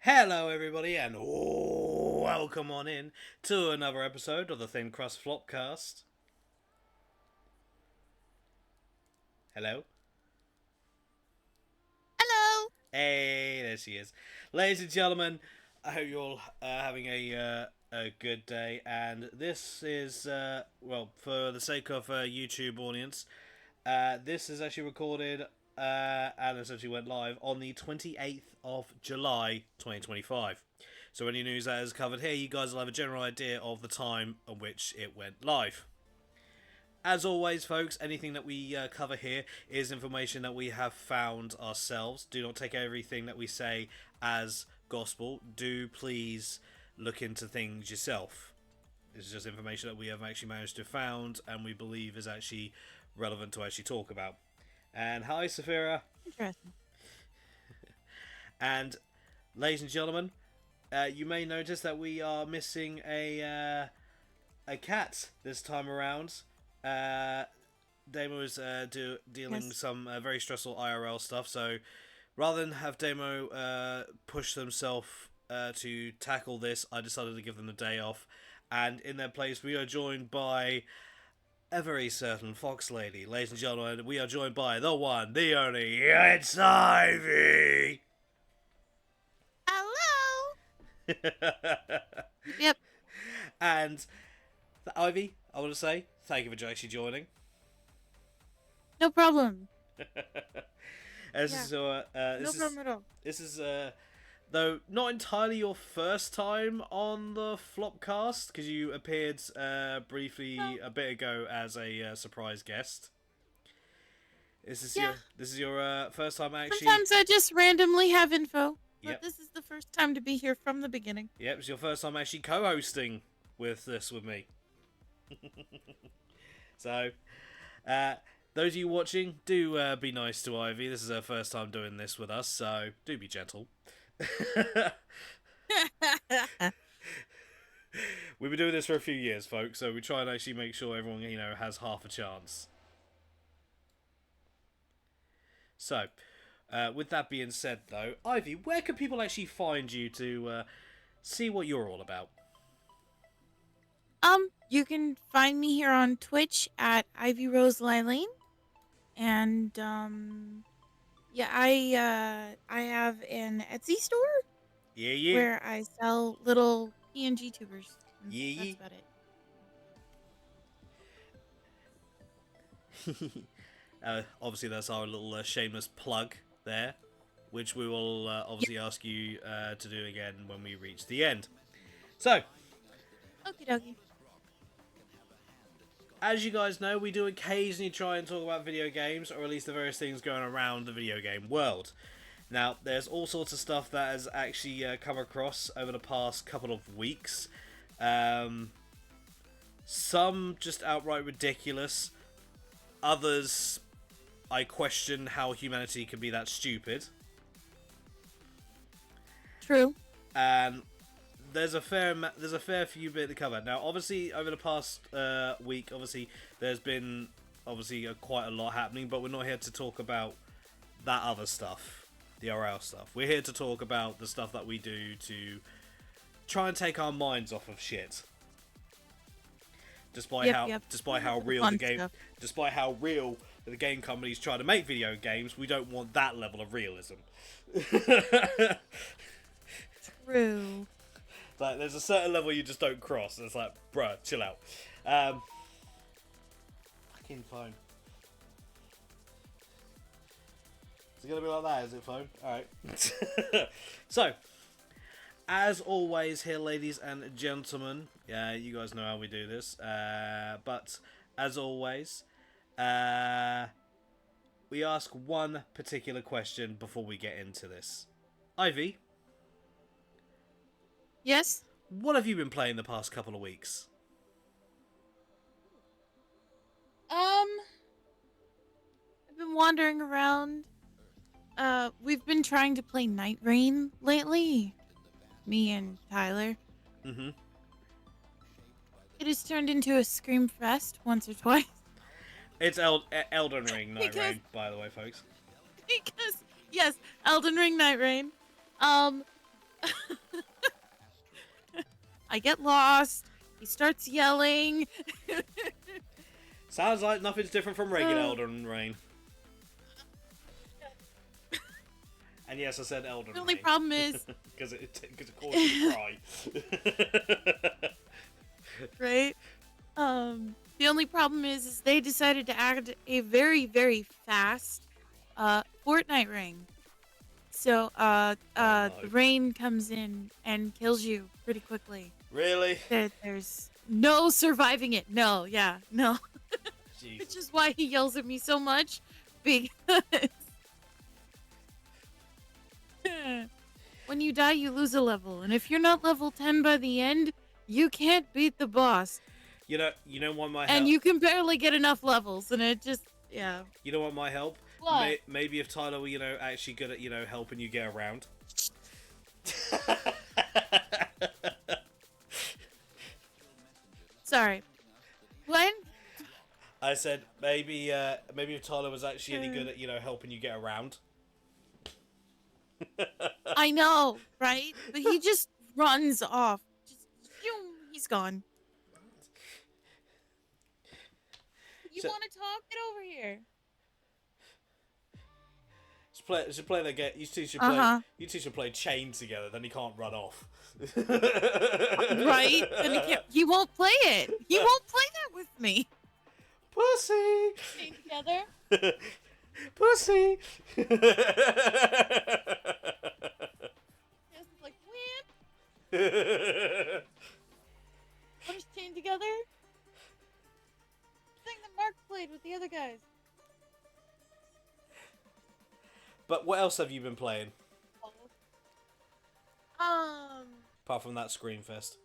Hello everybody and welcome on in to another episode of the Thin Crust Flopcast. Hello? Hello. Hey, there she is. Ladies and gentlemen, I hope you're all having a good day, and this is, well, for the sake of YouTube audience, this is actually recorded and essentially went live on the 28th of July 2025. So any news that is covered here, you guys will have a general idea of the time on which it went live. As always, folks, anything that we cover here is information that we have found ourselves. Do not take everything that we say as gospel. Do please look into things yourself. This is just information that we have actually managed to found and we believe is actually relevant to actually talk about. And hi, Saphira. Interesting. And ladies and gentlemen, you may notice that we are missing a cat this time around. Damo is dealing some very stressful IRL stuff, so rather than have Damo push themselves to tackle this, I decided to give them the day off. And in their place, we are joined by a very certain fox lady. Ladies and gentlemen, we are joined by the one, the only, it's Ivy! Hello. Yep. And Ivy, I want to say thank you for actually joining. No problem. This is no problem at all. This is though not entirely your first time on the Flopcast, because you appeared briefly a bit ago as a surprise guest. This is your first time actually. Sometimes I just randomly have info, but this is the first time to be here from the beginning. Yep, it's your first time actually co-hosting with me. So, those of you watching, do be nice to Ivy. This is her first time doing this with us, so do be gentle. We've been doing this for a few years, folks, so we try and actually make sure everyone, has half a chance. So, with that being said, though, Ivy, where can people actually find you to see what you're all about? You can find me here on Twitch at Ivy Rose Lylene, and I have an Etsy store. Yeah. Where I sell little PNG tubers. Yeah. That's about it. Obviously, that's our little shameless plug there, which we will obviously ask you to do again when we reach the end. So, okie dokie. As you guys know, we do occasionally try and talk about video games, or at least the various things going around the video game world. Now, there's all sorts of stuff that has actually come across over the past couple of weeks. Some just outright ridiculous. Others, I question how humanity can be that stupid. True. There's a fair few bit to cover. Now, obviously, over the past week, obviously, there's been quite a lot happening, but we're not here to talk about that other stuff, the RL stuff. We're here to talk about the stuff that we do to try and take our minds off of shit. Despite how real the game companies try to make video games, we don't want that level of realism. True. Like, there's a certain level you just don't cross, and it's like, bruh, chill out. Fucking phone. Is it gonna be like that, is it, phone? Alright. So, as always here, ladies and gentlemen, you guys know how we do this, but, as always, we ask one particular question before we get into this. Ivy? Yes? What have you been playing the past couple of weeks? I've been wandering around. We've been trying to play Night Rain lately. Me and Tyler. Mm-hmm. It has turned into a scream fest once or twice. It's Elden Ring Night Rain, by the way, folks. Yes, Elden Ring Night Rain. I get lost. He starts yelling. Sounds like nothing's different from regular Uh. Elden Rain. And yes, I said Elden Rain. The only problem is... Because it caused you to cry. right? The only problem is they decided to add a very, very fast Fortnite ring. So no. the rain comes in and kills you pretty quickly. Really? There's no surviving it. No, yeah, no. Jeez. Which is why he yells at me so much. Because when you die, you lose a level. And if you're not level 10 by the end, you can't beat the boss. You know what might help? And you can barely get enough levels. And it just, yeah. You know what might help? What? Maybe if Tyler were, actually good at, helping you get around. Sorry. What? I said maybe if Tyler was actually any good at, helping you get around. I know, right? But he just runs off. Just, he's gone. You want to talk? Get over here. Just play the game. You two should play. You two should play chains together. Then he can't run off. Right? And he won't play it. He won't play that with me. Pussy. Stay together. Pussy. Yes, it's like whip. Want to chain together? Thing that Mark played with the other guys. But what else have you been playing? Apart from that Screamfest.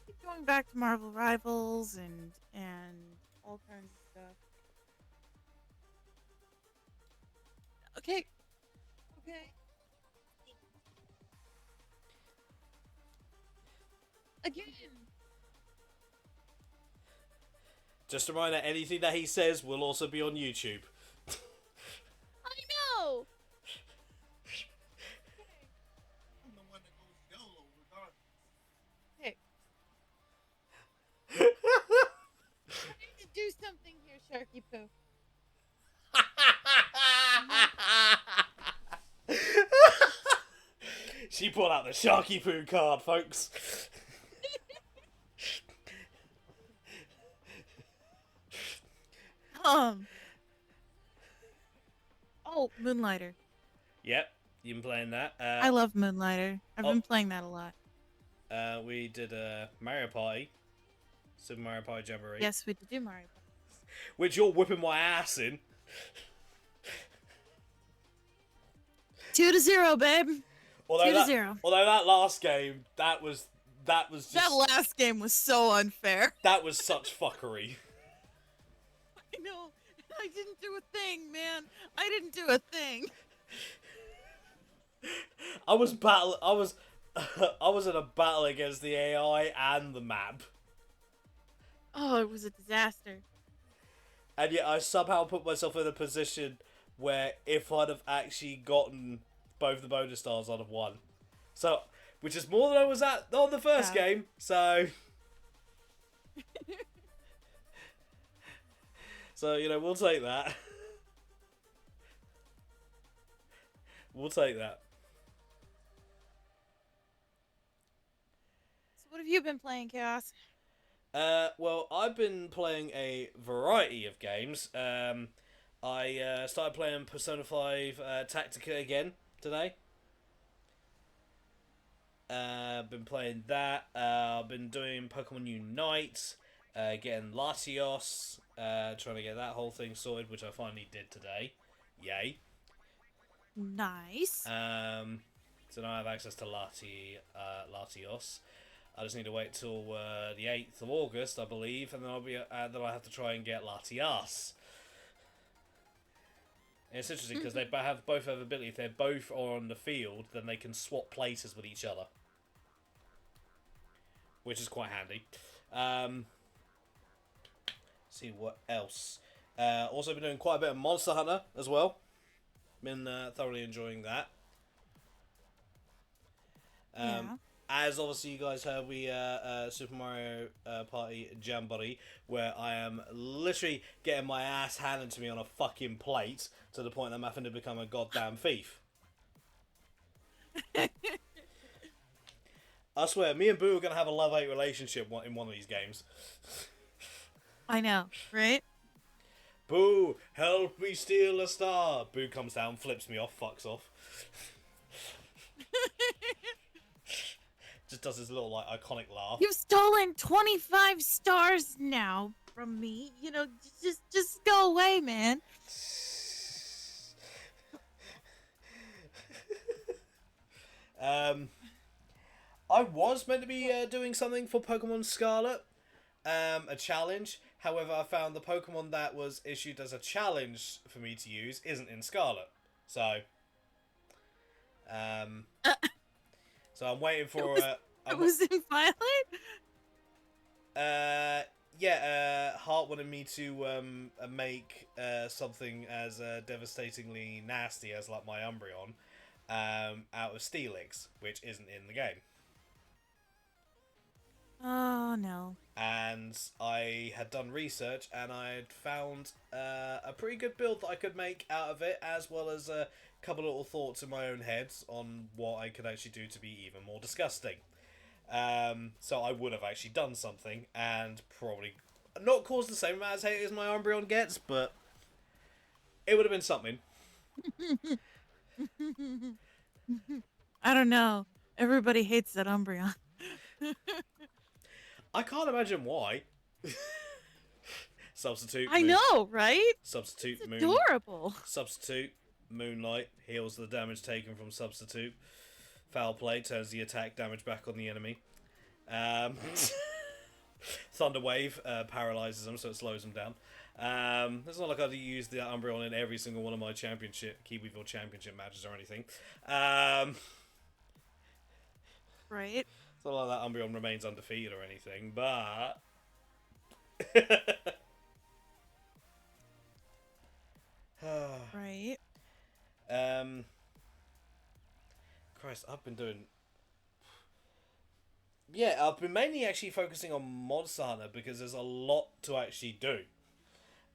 Keep going back to Marvel Rivals and all kinds of stuff. Okay. Again. Just a reminder, anything that he says will also be on YouTube. I know. I'm the one that goes YOLO regardless. Hey. I need to do something here, Sharky Poo. She pulled out the Sharky Poo card, folks. Oh, Moonlighter. Yep, you've been playing that. I love Moonlighter. I've been playing that a lot. We did a Mario Party. Super Mario Party Jamboree. Yes, we did do Mario Party. Which you're whipping my ass in. 2-0, babe. 2-0. Although that last game, that was just... That last game was so unfair. That was such fuckery. I know. I didn't do a thing, man. I didn't do a thing. I was in a battle against the AI and the map. Oh, it was a disaster. And yet I somehow put myself in a position where if I'd have actually gotten both the bonus stars, I'd have won. So, which is more than I was at on the first game, so... So, we'll take that. We'll take that. So what have you been playing, Chaos? Well, I've been playing a variety of games. I started playing Persona 5 Tactica again today. Been playing that. I've been doing Pokemon Unite, getting Latios, trying to get that whole thing sorted, which I finally did today. Yay. Nice. So now I have access to Latios. I just need to wait till the 8th of August, I believe, and then then I have to try and get Latias. And it's interesting because they both have ability. If they're both on the field, then they can swap places with each other, which is quite handy. See what else. Also been doing quite a bit of Monster Hunter as well. Been thoroughly enjoying that. Yeah. As obviously you guys heard, we Super Mario Party Jamboree, where I am literally getting my ass handed to me on a fucking plate to the point that I'm having to become a goddamn thief. I swear, me and Boo are gonna have a love-hate relationship in one of these games. I know, right? Boo, help me steal a star. Boo comes down, flips me off, fucks off. Just does his little like iconic laugh. You've stolen 25 stars now from me. You know, just go away, man. I was meant to be doing something for Pokemon Scarlet, a challenge. However, I found the Pokemon that was issued as a challenge for me to use isn't in Scarlet. So, so I'm waiting for. It was in Violet? Hart wanted me to make something as devastatingly nasty as like my Umbreon out of Steelix, which isn't in the game. Oh, no. And I had done research and I had found a pretty good build that I could make out of it, as well as a couple of little thoughts in my own head on what I could actually do to be even more disgusting. So I would have actually done something and probably not caused the same amount of hate as my Umbreon gets, but it would have been something. I don't know. Everybody hates that Umbreon. I can't imagine why. Substitute. I know, right? Substitute. It's Moon. adorable. Substitute. Moonlight heals the damage taken from Substitute. Foul play turns the attack damage back on the enemy. Thunder Wave paralyzes them, so it slows them down. It's not like I use the Umbreon in every single one of my Kiwiville championship matches or anything. Right. It's not like that Umbreon remains undefeated or anything, but... Right. Christ, I've been doing... Yeah, I've been mainly actually focusing on Monster Hunter because there's a lot to actually do.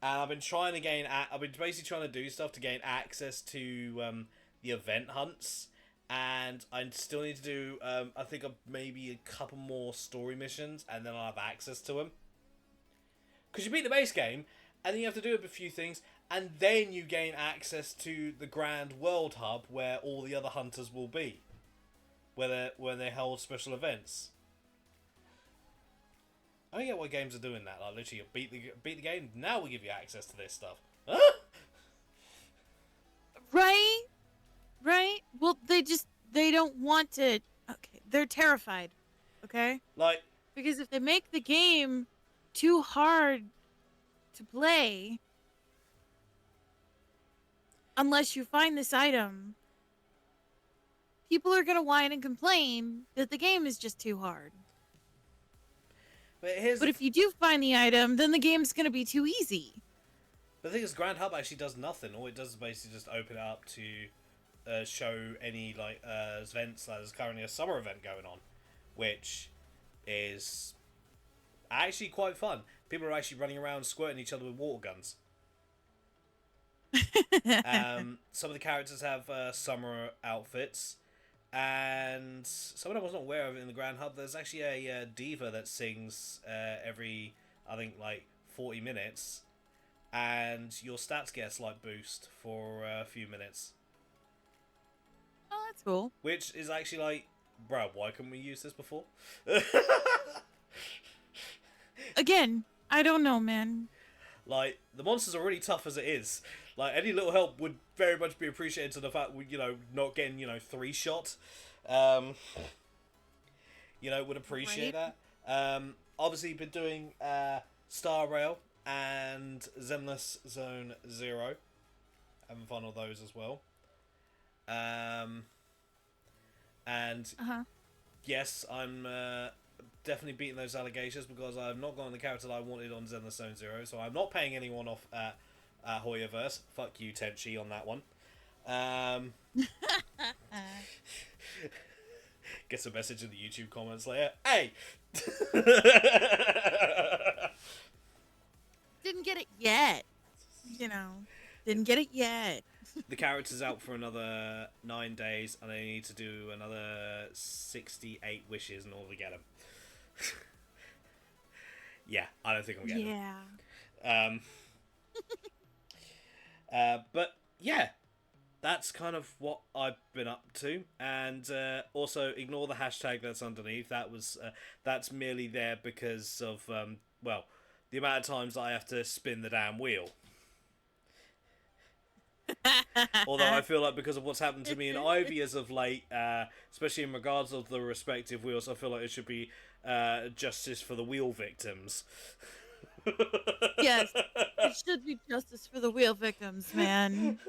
And I've been trying to gain... I've been basically trying to do stuff to gain access to the event hunts. And I still need to do, I think, maybe a couple more story missions, and then I'll have access to them. Because you beat the base game, and then you have to do a few things, and then you gain access to the Grand World Hub, where all the other hunters will be. Where they hold special events. I don't get why games are doing that. Like, literally, you beat the game, now we give you access to this stuff. Huh? Right? Right? Well, they don't want to. Okay, they're terrified. Okay? Like, Because if they make the game too hard to play, unless you find this item, people are going to whine and complain that the game is just too hard. but if you do find the item, then the game's going to be too easy. the thing is, Grand Hub actually does nothing. All it does is basically just open it up to show any like events. Like, there's currently a summer event going on, which is actually quite fun. People are actually running around squirting each other with water guns. Some of the characters have summer outfits, and someone I was not aware of in the Grand Hub. There's actually a diva that sings every, I think, like 40 minutes, and your stats get a slight boost for a few minutes. Oh, that's cool. Which is actually like, bro, why couldn't we use this before? Again, I don't know, man. Like, the monster's already tough as it is. Like, any little help would very much be appreciated to the fact we, not getting, 3-shot. Would appreciate Right. that. Obviously, been doing Star Rail and Zenless Zone Zero. Having fun with those as well. And yes, I'm definitely beating those allegations because I've not gotten the character that I wanted on Zenless Zone Zero, so I'm not paying anyone off at Hoyoverse. Fuck you, Tenchi, on that one. Gets a message in the YouTube comments later. Hey! Didn't get it yet. You know, didn't get it yet. The character's out for another 9 days, and I need to do another 68 wishes in order to get him. Yeah, I don't think I'm getting him. But yeah, that's kind of what I've been up to, and also ignore the hashtag that's underneath. That's merely there because of well, the amount of times I have to spin the damn wheel. Although I feel like because of what's happened to me and Ivy as of late, especially in regards of the respective wheels, I feel like it should be justice for the wheel victims. Yes, it should be justice for the wheel victims, man.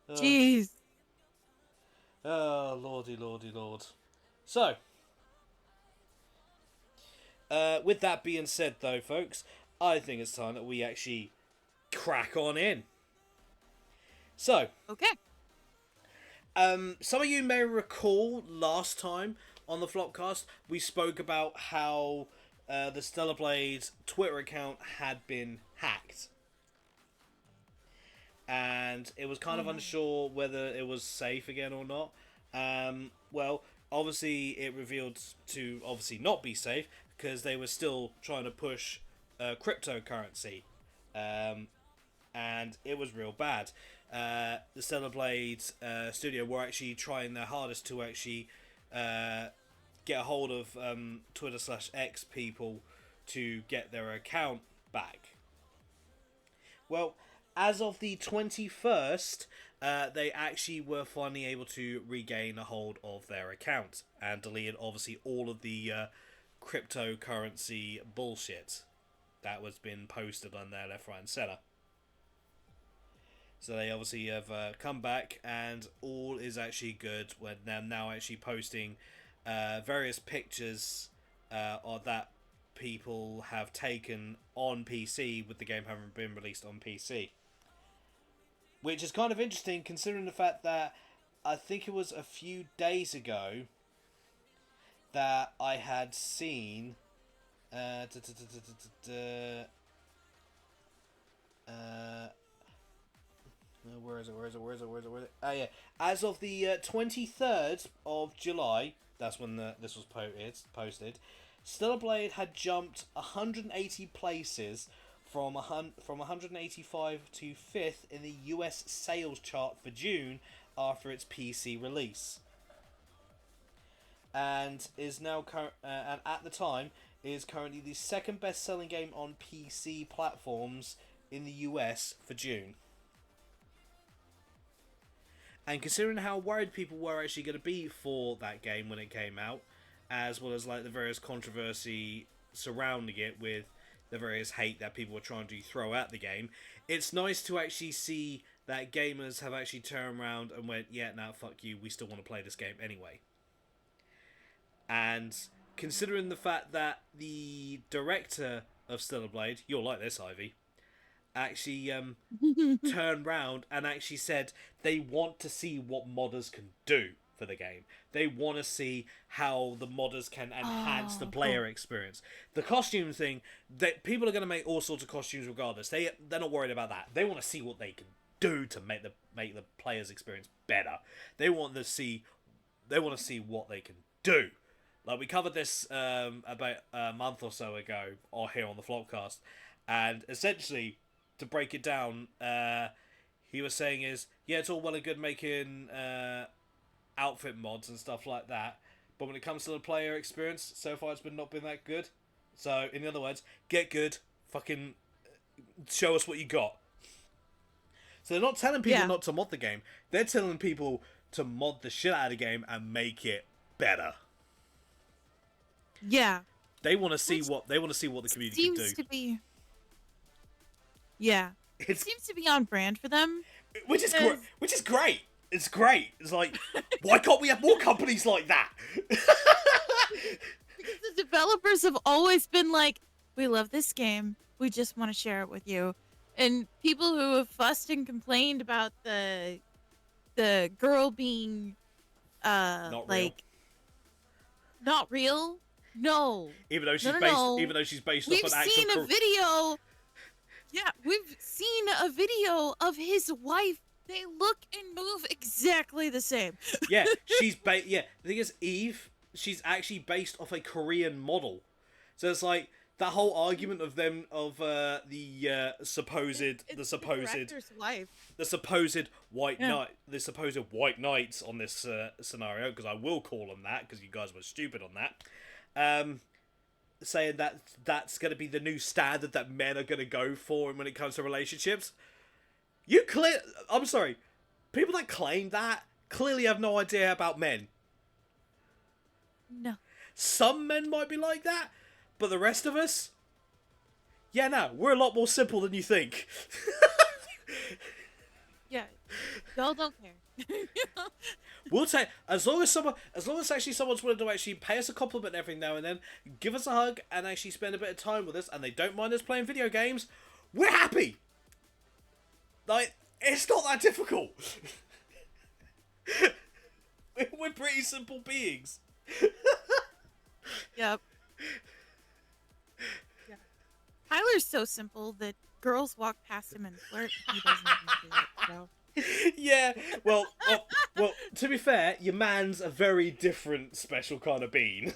Jeez. Oh, lordy, lordy, lord. So, with that being said, though, folks, I think it's time that we actually crack on in. So, Okay. some of you may recall last time on the Flopcast, we spoke about how the Stellar Blade Twitter account had been hacked. And it was kind of unsure whether it was safe again or not. Well, obviously it revealed to obviously not be safe because they were still trying to push cryptocurrency. And it was real bad. The Stellar Blade studio were actually trying their hardest to actually get a hold of Twitter/X people to get their account back. Well, as of the 21st, they actually were finally able to regain a hold of their account and deleted obviously all of the cryptocurrency bullshit that was been posted on their left, right and centre. So they obviously have come back and all is actually good when they're now actually posting various pictures that people have taken on PC with the game having been released on PC. Which is kind of interesting considering the fact that I think it was a few days ago that I had seen where is it? Oh yeah. As of the 23rd of July, that's when this was posted, Stellar Blade had jumped 180 places from 185 to 5th in the US sales chart for June after its PC release. And is now and at the time is currently the second best-selling game on PC platforms in the US for June. And considering how worried people were actually going to be for that game when it came out, as well as like the various controversy surrounding it with the various hate that people were trying to throw at the game, it's nice to actually see that gamers have actually turned around and went, yeah, now fuck you, we still want to play this game anyway. And considering the fact that the director of Stellar Blade, you'll like this, Ivy, actually turned round and actually said they want to see what modders can do for the game. They want to see how the modders can enhance the player experience. The costume thing, that people are going to make all sorts of costumes regardless. They're not worried about that. They want to see what they can do to make the player's experience better. They want to see what they can do. Like we covered this about a month or so ago, or here on the Flopcast, and essentially, to break it down, he was saying is, yeah, it's all well and good making outfit mods and stuff like that, but when it comes to the player experience, so far it's not been that good. So, in other words, get good, fucking show us what you got. So they're not telling people not to mod the game, they're telling people to mod the shit out of the game and make it better. Yeah. They want to see what the community can do. Seems to be. Yeah. It seems to be on brand for them. Which is great. It's great. It's like, why can't we have more companies like that? Because the developers have always been like, we love this game. We just want to share it with you. And people who have fussed and complained about the girl being Not real. like not real. No. Even though No, she's no, based, no. even though she's based We've off an actual. seen a video. Yeah, we've seen a video of his wife. They look and move exactly the same. Yeah, yeah. The thing is, Eve, she's actually based off a Korean model. So it's like that whole argument of them of the supposed It's the the supposed director's wife. the supposed white Yeah. knight the supposed white knights on this scenario, because I will call them that because you guys were stupid on that. Saying that that's going to be the new standard that men are going to go for when it comes to relationships. I'm sorry. People that claim that clearly have no idea about men. No. Some men might be like that, but the rest of us, yeah, no, we're a lot more simple than you think. Yeah. Y'all don't care. We'll take as long as actually someone's willing to actually pay us a compliment every now and then, give us a hug, and actually spend a bit of time with us, and they don't mind us playing video games. We're happy. Like, it's not that difficult. We're pretty simple beings. Yep. Yeah. Tyler's so simple that girls walk past him and flirt. He doesn't even do it. So. Yeah, well, to be fair, your man's a very different, special kind of bean.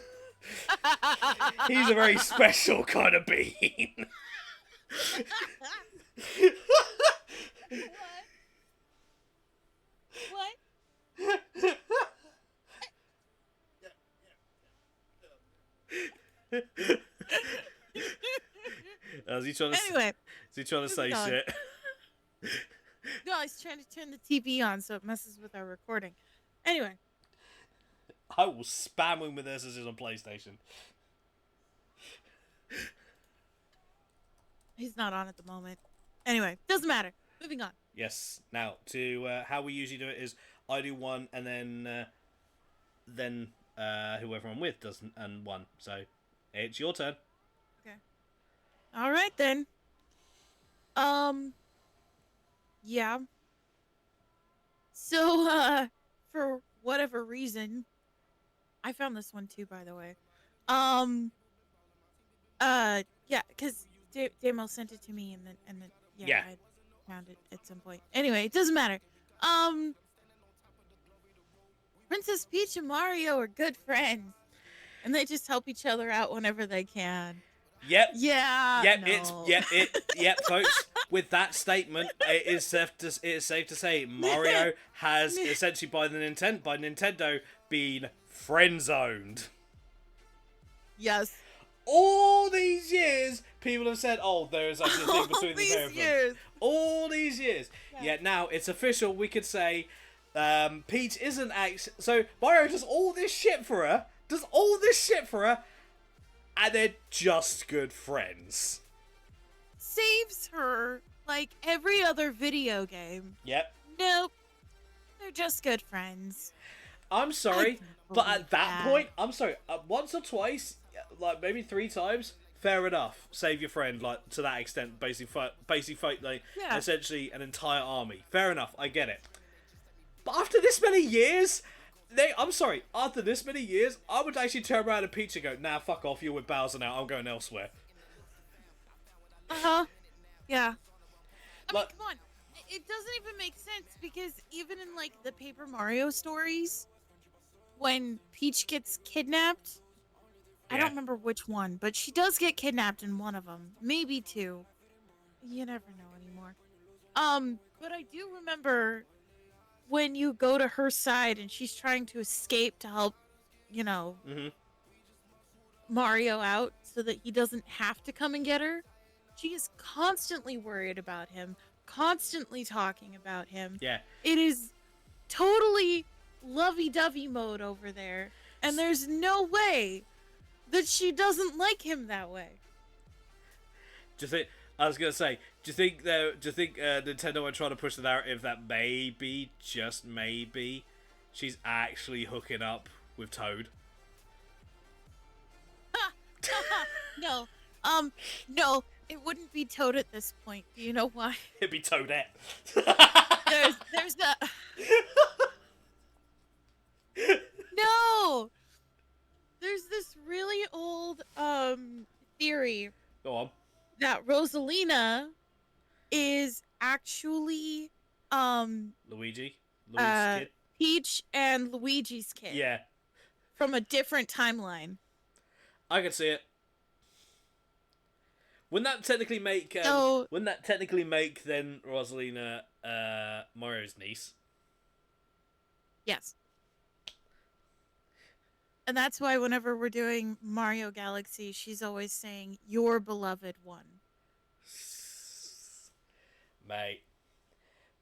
He's a very special kind of bean. What? Is he trying to? Anyway. Is he trying to say moving on. shit? No, I was trying to turn the TV on so it messes with our recording. Anyway. I will spam him with SSs on PlayStation. He's not on at the moment. Anyway, doesn't matter. Moving on. Yes. Now, to how we usually do it is I do one, and then whoever I'm with does and one. So it's your turn. Okay. All right then. Yeah. So, for whatever reason, I found this one too, by the way. Yeah, because Damo sent it to me, and then Yeah. I found it at some point. Anyway, it doesn't matter. Princess Peach and Mario are good friends, and they just help each other out whenever they can. Yep. Yeah. Yep. No. Yep, folks. With that statement, it is safe to say Mario has essentially by Nintendo been friend zoned. Yes. All these years, people have said, "Oh, there is actually a thing All between the these pair of them." years. All these years. Yeah. Yet now it's official. We could say Peach isn't actually. So Mario does all this shit for her. And they're just good friends. Saves her like every other video game. Yep. Nope. They're just good friends. I'm sorry, I can't but believe at that point, I'm sorry. Once or twice, like maybe 3 times, fair enough. Save your friend, like to that extent. Basically fight like Yeah. essentially an entire army. Fair enough, I get it. But after this many years, after this many years, I would actually turn around to Peach and go, "Nah, fuck off. You're with Bowser now. I'm going elsewhere." Yeah. I mean, Like- come on. It doesn't even make sense because even in like the Paper Mario stories, when Peach gets kidnapped, I Yeah. don't remember which one, but she does get kidnapped in one of them, maybe 2. You never know anymore. But I do remember when you go to her side and she's trying to escape to help, Mm-hmm. Mario out so that he doesn't have to come and get her. She is constantly worried about him, constantly talking about him. Yeah. It is totally lovey-dovey mode over there, and there's no way that she doesn't like him that way. Do you think? I was gonna say. Do you think Nintendo are trying to push the narrative that maybe, just maybe, she's actually hooking up with Toad? No. No. It wouldn't be Toad at this point. Do you know why? It'd be Toadette. There's a no. There's this really old theory Go on. that Rosalina is actually Luigi's uh kid. Peach and Luigi's kid Yeah, from a different timeline. I can see it. Wouldn't that technically make So then Rosalina Mario's niece? yes. And that's why whenever we're doing Mario Galaxy, she's always saying your beloved one. Mate.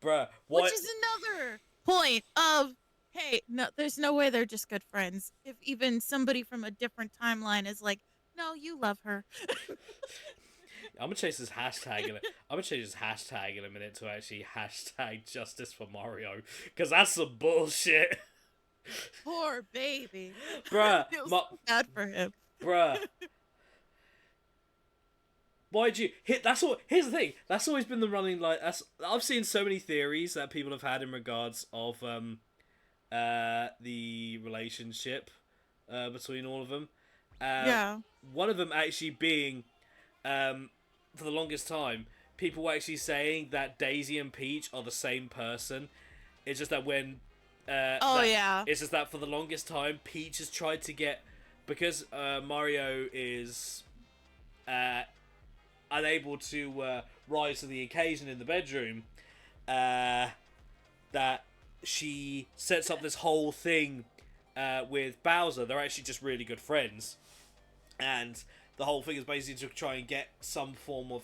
Bruh, what? Which is another point of, hey, no, there's no way they're just good friends. If even somebody from a different timeline is like, no, you love her. I'm gonna change this hashtag in a minute to actually hashtag justice for Mario, because that's some bullshit. Poor baby. Bruh, I feel so bad for him. bruh. Why'd you hit? Here's the thing. That's always been the running I've seen so many theories that people have had in regards of the relationship between all of them. Yeah. One of them actually being for the longest time, people were actually saying that Daisy and Peach are the same person. It's just that when Yeah. it's just that for the longest time, Peach has tried to get, because Mario is unable to rise to the occasion in the bedroom, that she sets up this whole thing with Bowser. They're actually just really good friends, and the whole thing is basically to try and get some form of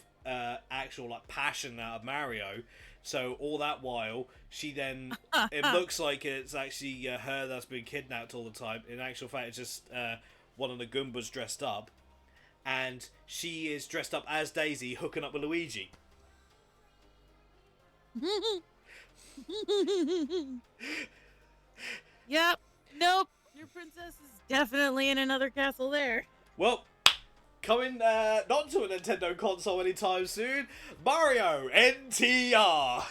actual passion out of Mario. So all that while, she then it looks like it's actually her that's been kidnapped all the time. In actual fact, it's just one of the Goombas dressed up, and she is dressed up as Daisy, hooking up with Luigi. Yep. Nope. Your princess is definitely in another castle there. Well, coming not to a Nintendo console anytime soon, Mario NTR.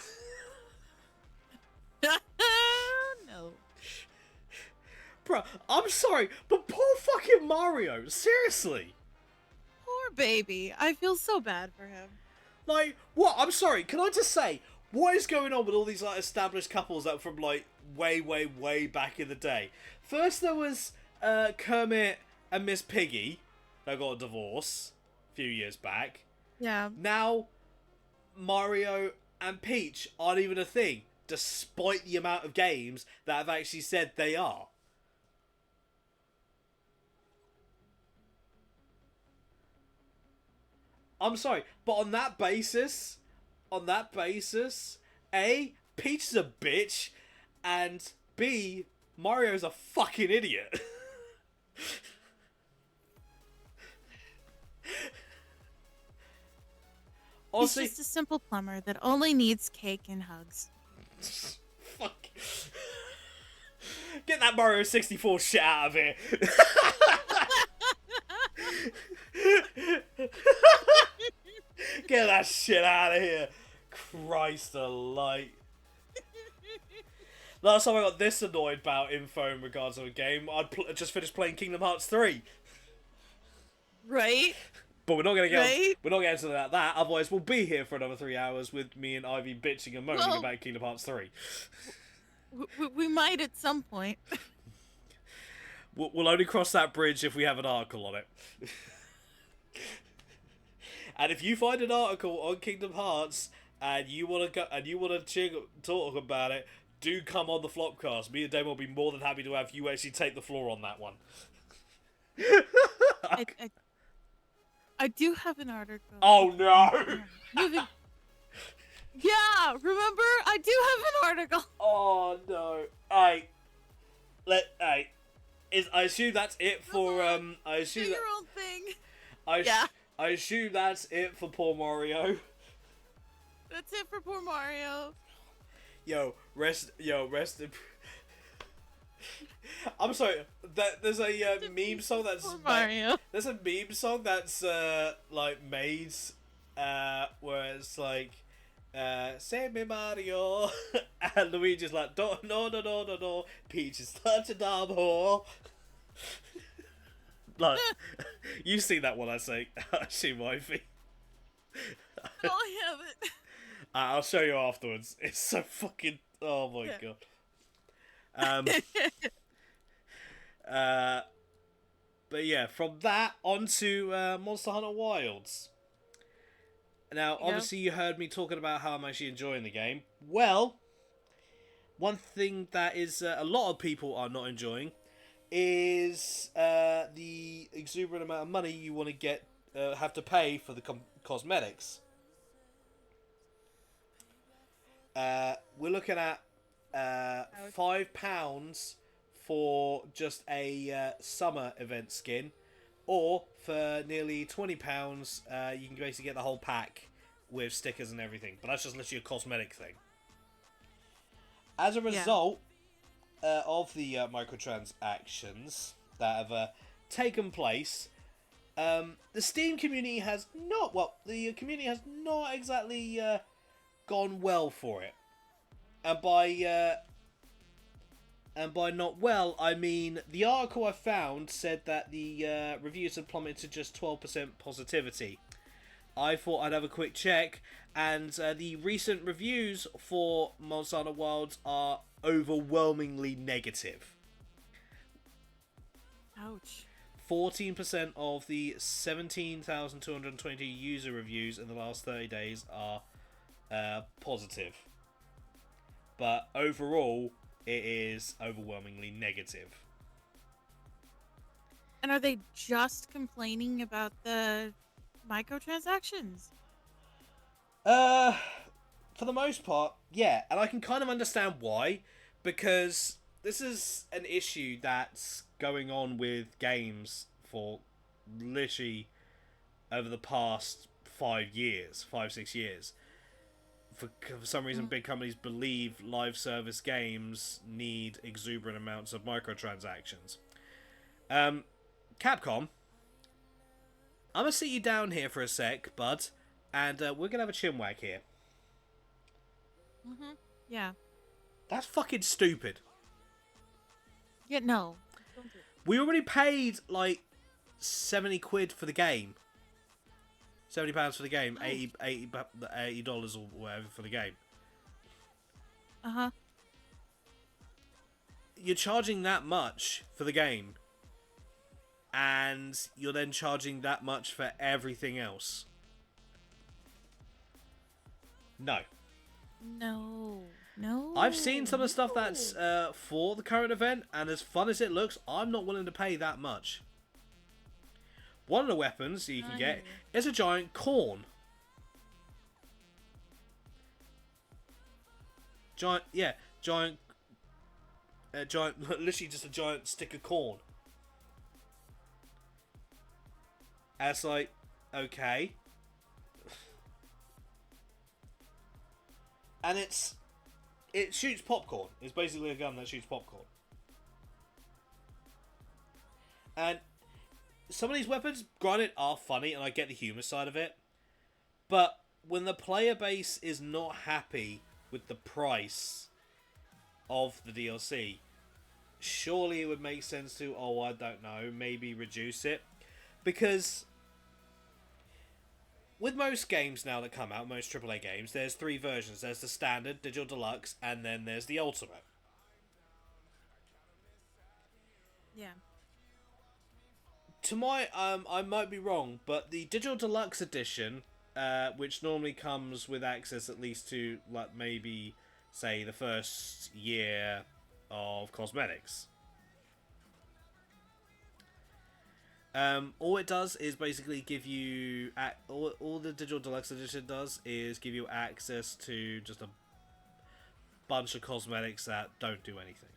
No. Bro, I'm sorry, but poor fucking Mario. Seriously. Poor baby. I feel so bad for him. Like, what? I'm sorry, can I just say, what is going on with all these established couples that from way, way, way back in the day? First there was Kermit and Miss Piggy that got a divorce a few years back. Yeah. Now Mario and Peach aren't even a thing, despite the amount of games that have actually said they are. I'm sorry, but on that basis, A, Peach is a bitch, and B, Mario's a fucking idiot. Honestly, He's just a simple plumber that only needs cake and hugs. fuck. Get that Mario 64 shit out of here. Get that shit out of here. Christ alight. Last time I got this annoyed about info in regards to a game, I'd just finished playing Kingdom Hearts 3. Right? But we're not gonna get Right? we're not getting to that. Otherwise, we'll be here for another 3 hours with me and Ivy bitching and moaning Well- about Kingdom Hearts 3. We might at some point. We'll only cross that bridge if we have an article on it. And if you find an article on Kingdom Hearts and you want to talk about it, do come on the Flopcast. Me and Damon will be more than happy to have you actually take the floor on that one. I do have an article. Oh no! Moving. Yeah, remember? I do have an article. Oh no! I assume that's it for I Do assume your that, own thing. I assume that's it for poor Mario. That's it for poor Mario. Rest in. I'm sorry. There's a meme song that's Poor Mario. there's a meme song that's made where it's like, save me Mario, and Luigi's like, no, no, no, no, no, no, Peach is such a dumb whore. Like, you see that one I say, she wifey. Oh, I haven't. I'll show you afterwards. It's so fucking, oh my god. But yeah, from that on to Monster Hunter Wilds. Now, obviously, you heard me talking about how I'm actually enjoying the game. Well, one thing that is a lot of people are not enjoying is the exuberant amount of money you want to get, have to pay for the cosmetics. We're looking at £5 for just a summer event skin, or for nearly £20, you can basically get the whole pack with stickers and everything. But that's just literally a cosmetic thing. As a result of the microtransactions that have taken place, the Steam community has not, the community has not exactly gone well for it. And by not well, I mean the article I found said that the reviews had plummeted to just 12% positivity. I thought I'd have a quick check, and the recent reviews for Monster Hunter Wilds are overwhelmingly negative. Ouch. 14% of the 17,220 user reviews in the last 30 days are positive. But overall, it is overwhelmingly negative. And are they just complaining about the microtransactions? For the most part, yeah. And I can kind of understand why. Because this is an issue that's going on with games for literally over the past 6 years. For some reason, big companies believe live service games need exuberant amounts of microtransactions. Capcom, I'm going to sit you down here for a sec, bud, and we're going to have a chinwag here. Mm-hmm. Yeah. That's fucking stupid. Yeah, no. Don't do it. We already paid, like, 70 quid for the game. £70 for the game, $80 or whatever for the game. Uh-huh. You're charging that much for the game, and you're then charging that much for everything else. No. No. I've seen some of the stuff that's for the current event, and as fun as it looks, I'm not willing to pay that much. One of the weapons you can get is a giant corn. Giant, literally just a giant stick of corn. And it's like, okay. And it shoots popcorn. It's basically a gun that shoots popcorn. And some of these weapons, granted, are funny, and I get the humour side of it. But when the player base is not happy with the price of the DLC, surely it would make sense to, I don't know, maybe reduce it. Because with most games now that come out, most AAA games, there's 3 versions. There's the standard, digital deluxe, and then there's the ultimate. Yeah. To my, I might be wrong, but the digital deluxe edition, which normally comes with access at least to, like, maybe, say, the first year of cosmetics. All it does is basically give you, all the digital deluxe edition does is give you access to just a bunch of cosmetics that don't do anything.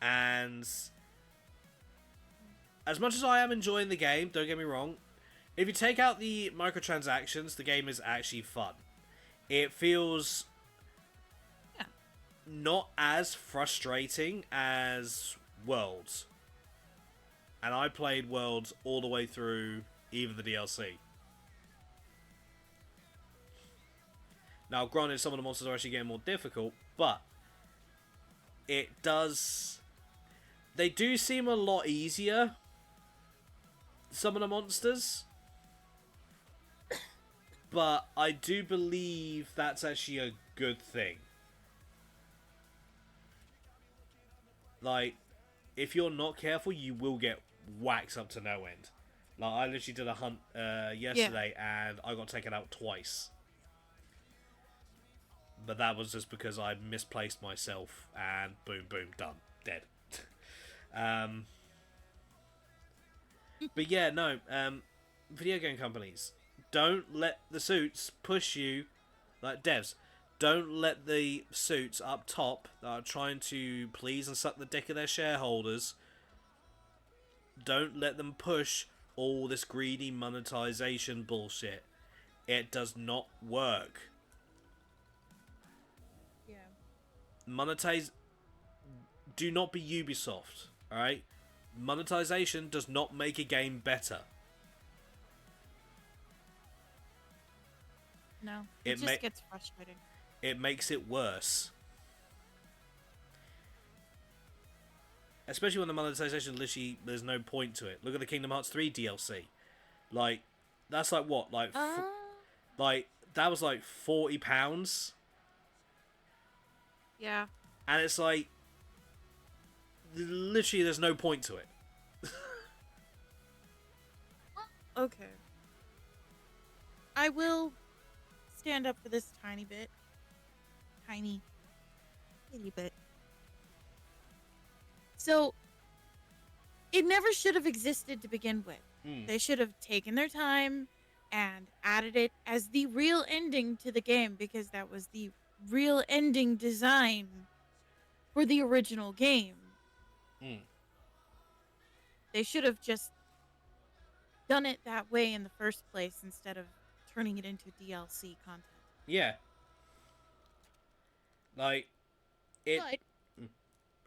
And as much as I am enjoying the game, don't get me wrong, if you take out the microtransactions, the game is actually fun. It feels not as frustrating as Worlds. and I played Worlds all the way through even the DLC. Now, granted, some of the monsters are actually getting more difficult, but it does... They do seem a lot easier, some of the monsters. But I do believe that's actually a good thing. Like, if you're not careful, you will get whacked up to no end. Like, I literally did a hunt yesterday, and I got taken out twice. But that was just because I misplaced myself, and boom, boom, done. Dead. But yeah, no. Video game companies, don't let the suits push you, like devs. Don't let the suits up top that are trying to please and suck the dick of their shareholders. Don't let them push all this greedy monetization bullshit. It does not work. Yeah. Monetize. Do not be Ubisoft. All right. Monetization does not make a game better. No, it just gets frustrating. It makes it worse. Especially when the monetization literally, there's no point to it. Look at the Kingdom Hearts 3 DLC. Like, that's like what? Like, that was like £40. Yeah. And it's like, literally there's no point to it. Okay. I will stand up for this tiny bit. Tiny. Itty bit. So, it never should have existed to begin with. They should have taken their time and added it as the real ending to the game, because that was the real ending design for the original game. They should have just done it that way in the first place instead of turning it into DLC content. Yeah. Like, it... But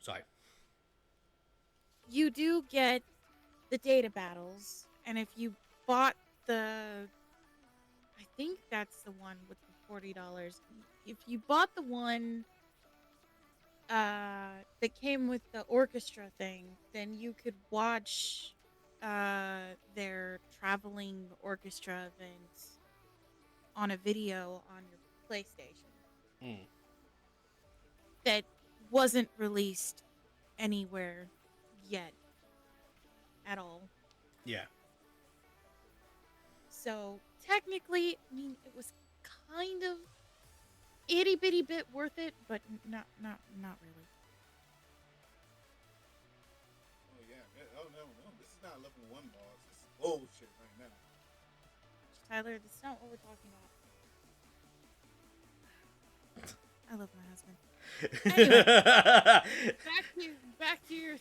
sorry. you do get the data battles, and if you bought the... I think that's the one with the $40. If you bought the one that came with the orchestra thing, then you could watch their traveling orchestra event on a video on your PlayStation. That wasn't released anywhere yet at all. Yeah. So technically, I mean, it was kind of itty bitty bit worth it, but not really. Oh yeah. Oh no. This is not level 1 boss. This is bullshit right now. Tyler, that's not what we're talking about. I love my husband. Anyway, back to your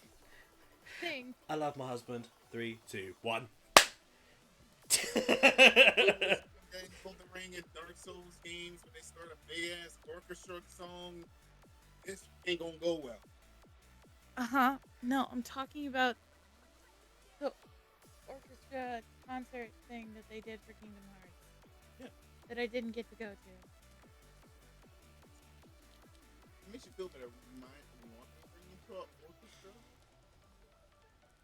thing. I love my husband. 3, 2, 1. Both the Ring and Dark Souls games, when they start a big ass orchestra song, this ain't gonna go well. No, I'm talking about the orchestra concert thing that they did for Kingdom Hearts. Yeah. That I didn't get to go to. It makes you feel better. Remind you want to bring you to an orchestra.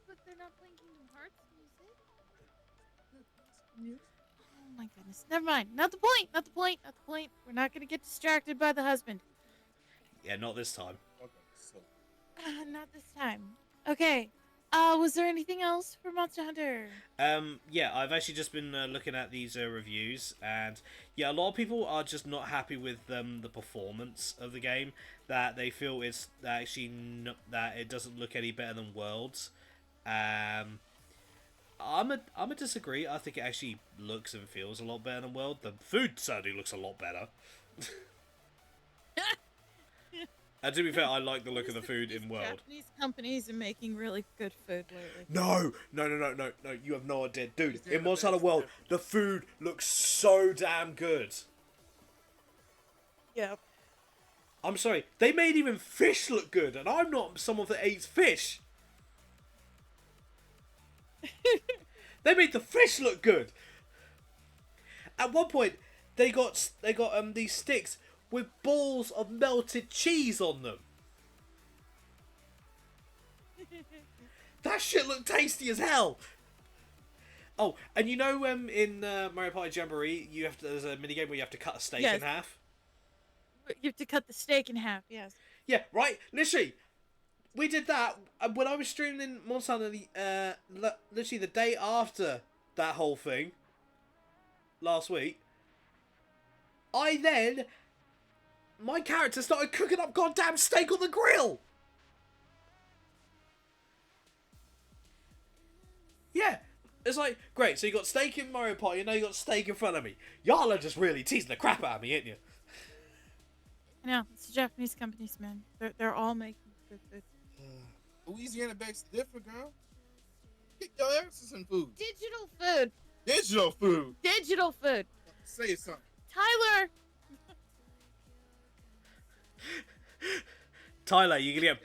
But they're not playing Kingdom Hearts music. Music. Oh my goodness. Never mind. Not the point. We're not going to get distracted by the husband. Yeah, not this time. Okay, so. Not this time. Okay. Was there anything else for Monster Hunter? Yeah, I've actually just been looking at these reviews, and yeah, a lot of people are just not happy with the performance of the game. That they feel it's that actually that it doesn't look any better than Worlds. I'm a disagree. I think it actually looks and feels a lot better than World. The food certainly looks a lot better. And to be fair, I like the look of the food in World. Japanese companies are making really good food lately. No, you have no idea. Dude, in Monster Hunter World, the food looks so damn good. Yep. I'm sorry, they made even fish look good, and I'm not someone that eats fish. They made the fish look good. At one point, they got these sticks with balls of melted cheese on them. That shit looked tasty as hell. Oh, and you know, in Mario Party Jamboree, there's a minigame where you have to cut a steak Yes. in half. You have to cut the steak in half. Yes. Yeah, right. Literally, we did that when I was streaming in Monsanto. Literally the day after that whole thing, last week. My character started cooking up goddamn steak on the grill. Yeah. It's like, great, so you got steak in Mario Party, and now you got steak in front of me. Y'all are just really teasing the crap out of me, ain't you? I know. It's the Japanese companies, man. They're all making good food. Louisiana begs to differ, girl. Get your asses in food. Digital food. Digital food. Digital food. Say something. Tyler. Tyler, you're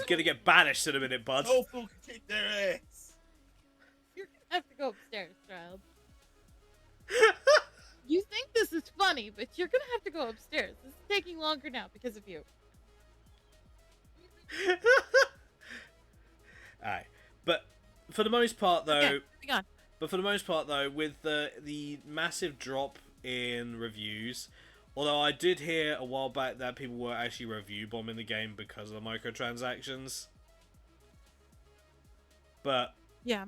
gonna get banished in a minute, bud. No food can kick their ass. You're gonna have to go upstairs, child. You think this is funny, but you're gonna have to go upstairs. This is taking longer now because of you. Alright. But for the most part, though... Okay, moving on. But for the most part, though, with the massive drop in reviews... Although I did hear a while back that people were actually review bombing the game because of the microtransactions. But... Yeah.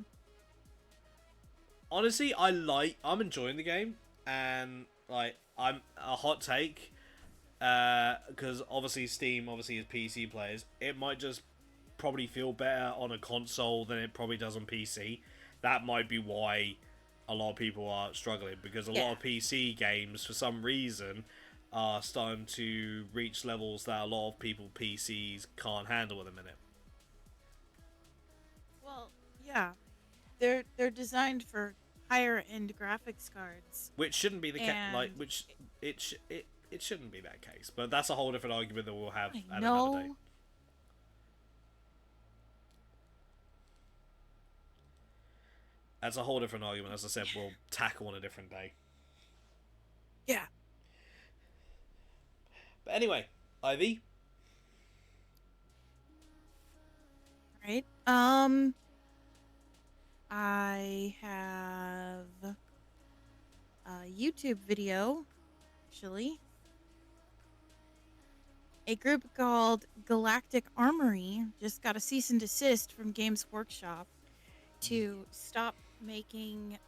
Honestly, I'm enjoying the game. And, like, I'm a hot take... because obviously Steam is PC players. It might just probably feel better on a console than it probably does on PC. That might be why a lot of people are struggling, because a lot of PC games for some reason are starting to reach levels that a lot of people PCs can't handle at the minute. Well, yeah. They're designed for higher end graphics cards. Which shouldn't be the case. Like, And- which it shouldn't be that case. But that's a whole different argument that we'll have I at another day. know. That's a whole different argument. As I said, we'll tackle on a different day. Yeah. But anyway, Ivy. Right. I have a YouTube video, actually. A group called Galactic Armory just got a cease and desist from Games Workshop to stop making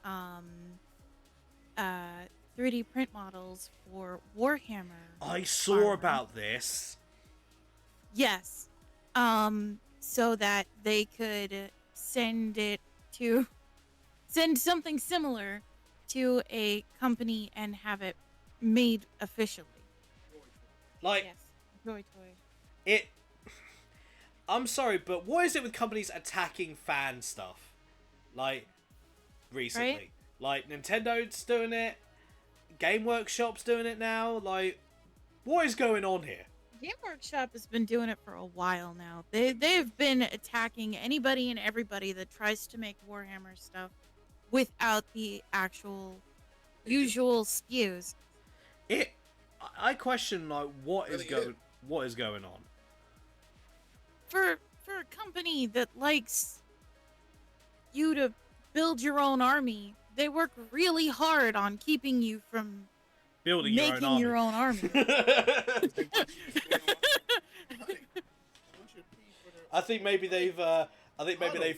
3D print models for Warhammer. I saw Armor. about this. Yes. So that they could send something similar to a company and have it made officially. Like, Yes. Joy Toy. it... I'm sorry, but what is it with companies attacking fan stuff? Like, recently. Right? Like, Nintendo's doing it. Game Workshop's doing it now. Like, what is going on here? Game Workshop has been doing it for a while now. They've been attacking anybody and everybody that tries to make Warhammer stuff without the actual usual spews. I question, like, what is Really going on? For a company that likes you to build your own army, they work really hard on keeping you from Building making your own army. I think maybe they've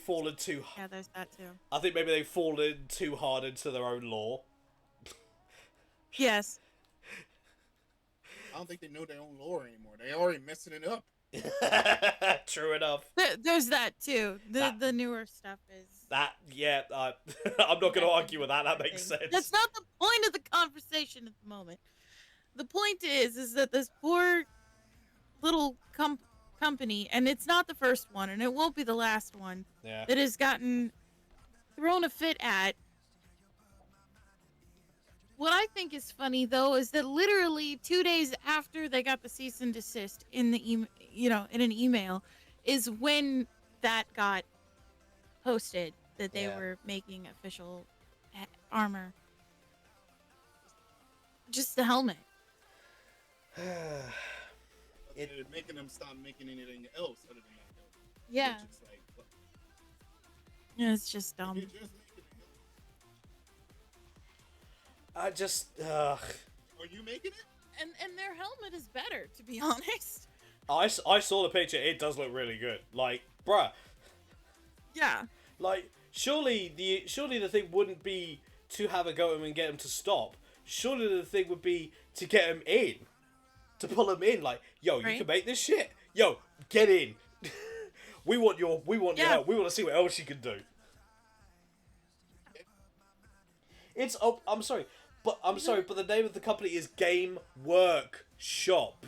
fallen too. Yeah, there's that too. I think maybe they've fallen too hard into their own law. Yes. I don't think they know their own lore anymore. They already messing it up. True enough. There's that too. The newer stuff is. That, yeah, I'm not going to argue with that. That makes sense. That's not the point of the conversation at the moment. The point is that this poor little company, and it's not the first one, and it won't be the last one, Yeah. that has gotten thrown a fit at. What I think is funny, though, is that literally 2 days after they got the cease and desist in the in an email, is when that got posted. that they Yeah. were making official armor. Just the helmet. It- They're making them stop making anything else other than that helmet. Yeah. Which is like, what? Yeah, it's just If dumb. you're just making a helmet, I just. are you making it? And their helmet is better, to be honest. I saw the picture. It does look really good. Like, bruh. Yeah. Like, surely the thing wouldn't be to have a go at him and get him to stop. Surely the thing would be to get him in, to pull him in. Like, yo, you Right. can make this shit. Yo, get in. we want your Yeah. help. We want to see what else you can do. It's I'm sorry, but the name of the company is Game Workshop.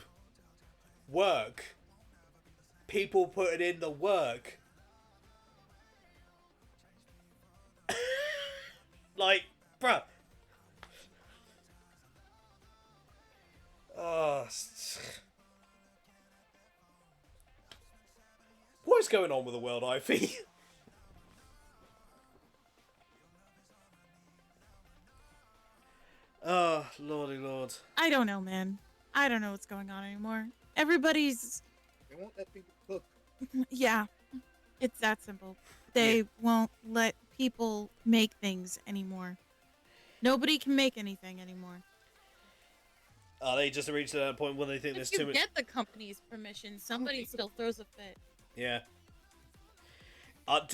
Work. People putting in the work. Like, bruh. What is going on with the world IP? Oh, lordy lord. I don't know, man. I don't know what's going on anymore. Everybody's They won't let people cook. yeah. It's that simple. They won't let people make things anymore. Nobody can make anything anymore. They just reached that point where they think there's If too you much. get the company's permission, somebody still throws a fit. Yeah. Have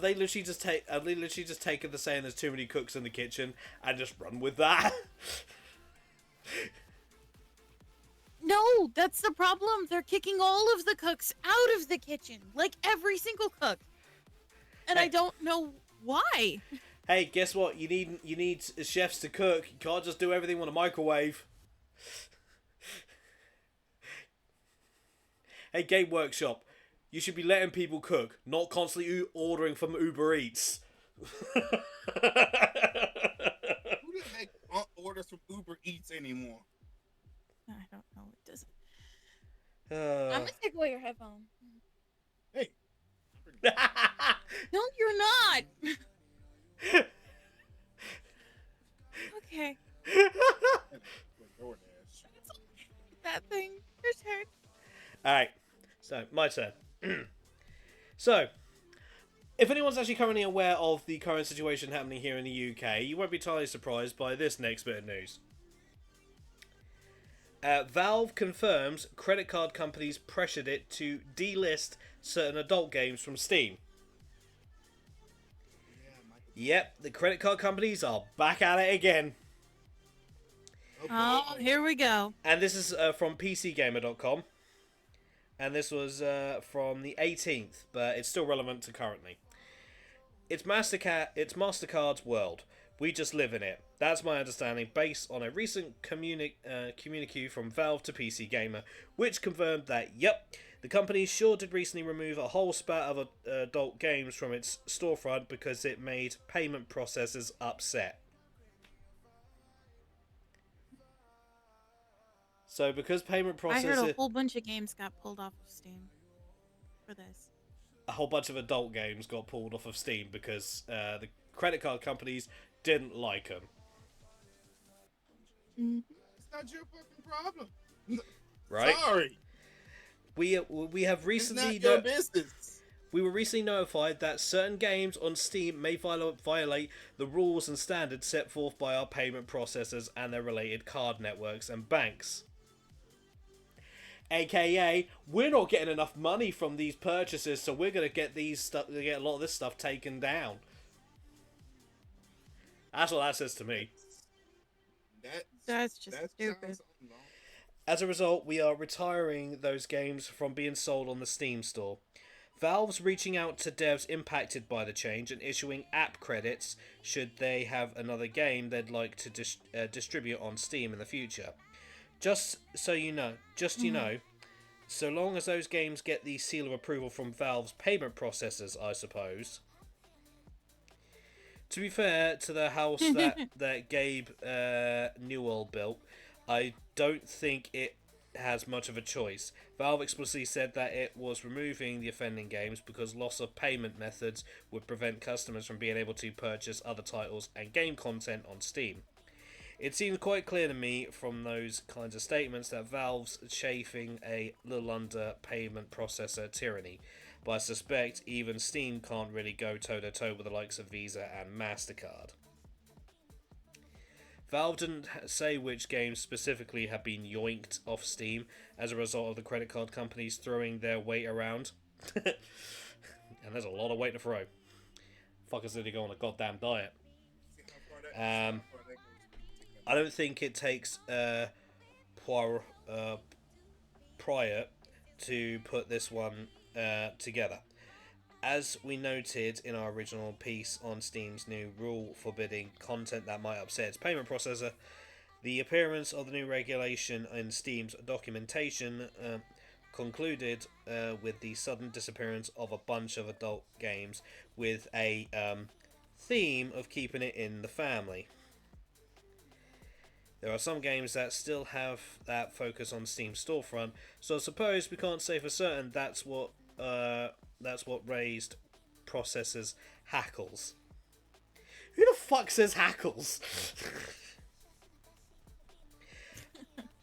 they literally just taken the saying "there's too many cooks in the kitchen" and just run with that? No, that's the problem. They're kicking all of the cooks out of the kitchen, like every single cook. And Hey. I don't know why. Hey, guess what? You need chefs to cook. You can't just do everything on a microwave. Hey, Game Workshop, you should be letting people cook, not constantly ordering from Uber Eats. Who the heck orders from Uber Eats anymore? I don't know. It doesn't. Uh, I'm gonna take away your headphone. Hey, No, you're not. Okay. DoorDash. That thing. Your turn. Alright, so, my turn. So, if anyone's actually currently aware of the current situation happening here in the UK, you won't be entirely surprised by this next bit of news. Valve confirms credit card companies pressured it to delist certain adult games from Steam. Yep, the credit card companies are back at it again. Oh, here we go. And this is from PCGamer.com. And this was from the 18th, but it's still relevant to currently. It's MasterCard's world. We just live in it. That's my understanding, based on a recent communique from Valve to PC Gamer, which confirmed that, yep, the company sure did recently remove a whole spat of adult games from its storefront because it made payment processors upset. So because payment processors... I heard a whole bunch of games got pulled off of Steam for this. A whole bunch of adult games got pulled off of Steam because the credit card companies didn't like them. It's not your fucking problem. Right? Sorry. We have recently... It's not your business. We were recently notified that certain games on Steam may violate the rules and standards set forth by our payment processors and their related card networks and banks. AKA, we're not getting enough money from these purchases, so we're gonna get a lot of this stuff taken down. That's what that says to me. That's just that stupid. sounds wrong. As a result, we are retiring those games from being sold on the Steam store. Valve's reaching out to devs impacted by the change and issuing app credits should they have another game they'd like to distribute on Steam in the future. Just you know, so long as those games get the seal of approval from Valve's payment processors, I suppose. To be fair to the house that Gabe Newell built, I don't think it has much of a choice. Valve explicitly said that it was removing the offending games because loss of payment methods would prevent customers from being able to purchase other titles and game content on Steam. It seems quite clear to me from those kinds of statements that Valve's chafing a little under payment processor tyranny, but I suspect even Steam can't really go toe-to-toe with the likes of Visa and MasterCard. Valve didn't say which games specifically have been yoinked off Steam as a result of the credit card companies throwing their weight around. And there's a lot of weight to throw. Fuckers need to go on a goddamn diet. See how far that goes. I don't think it takes prior to put this one together. As we noted in our original piece on Steam's new rule forbidding content that might upset its payment processor, the appearance of the new regulation in Steam's documentation concluded with the sudden disappearance of a bunch of adult games with a theme of keeping it in the family. There are some games that still have that focus on Steam's storefront, so I suppose we can't say for certain that's what raised processors' hackles. Who the fuck says hackles?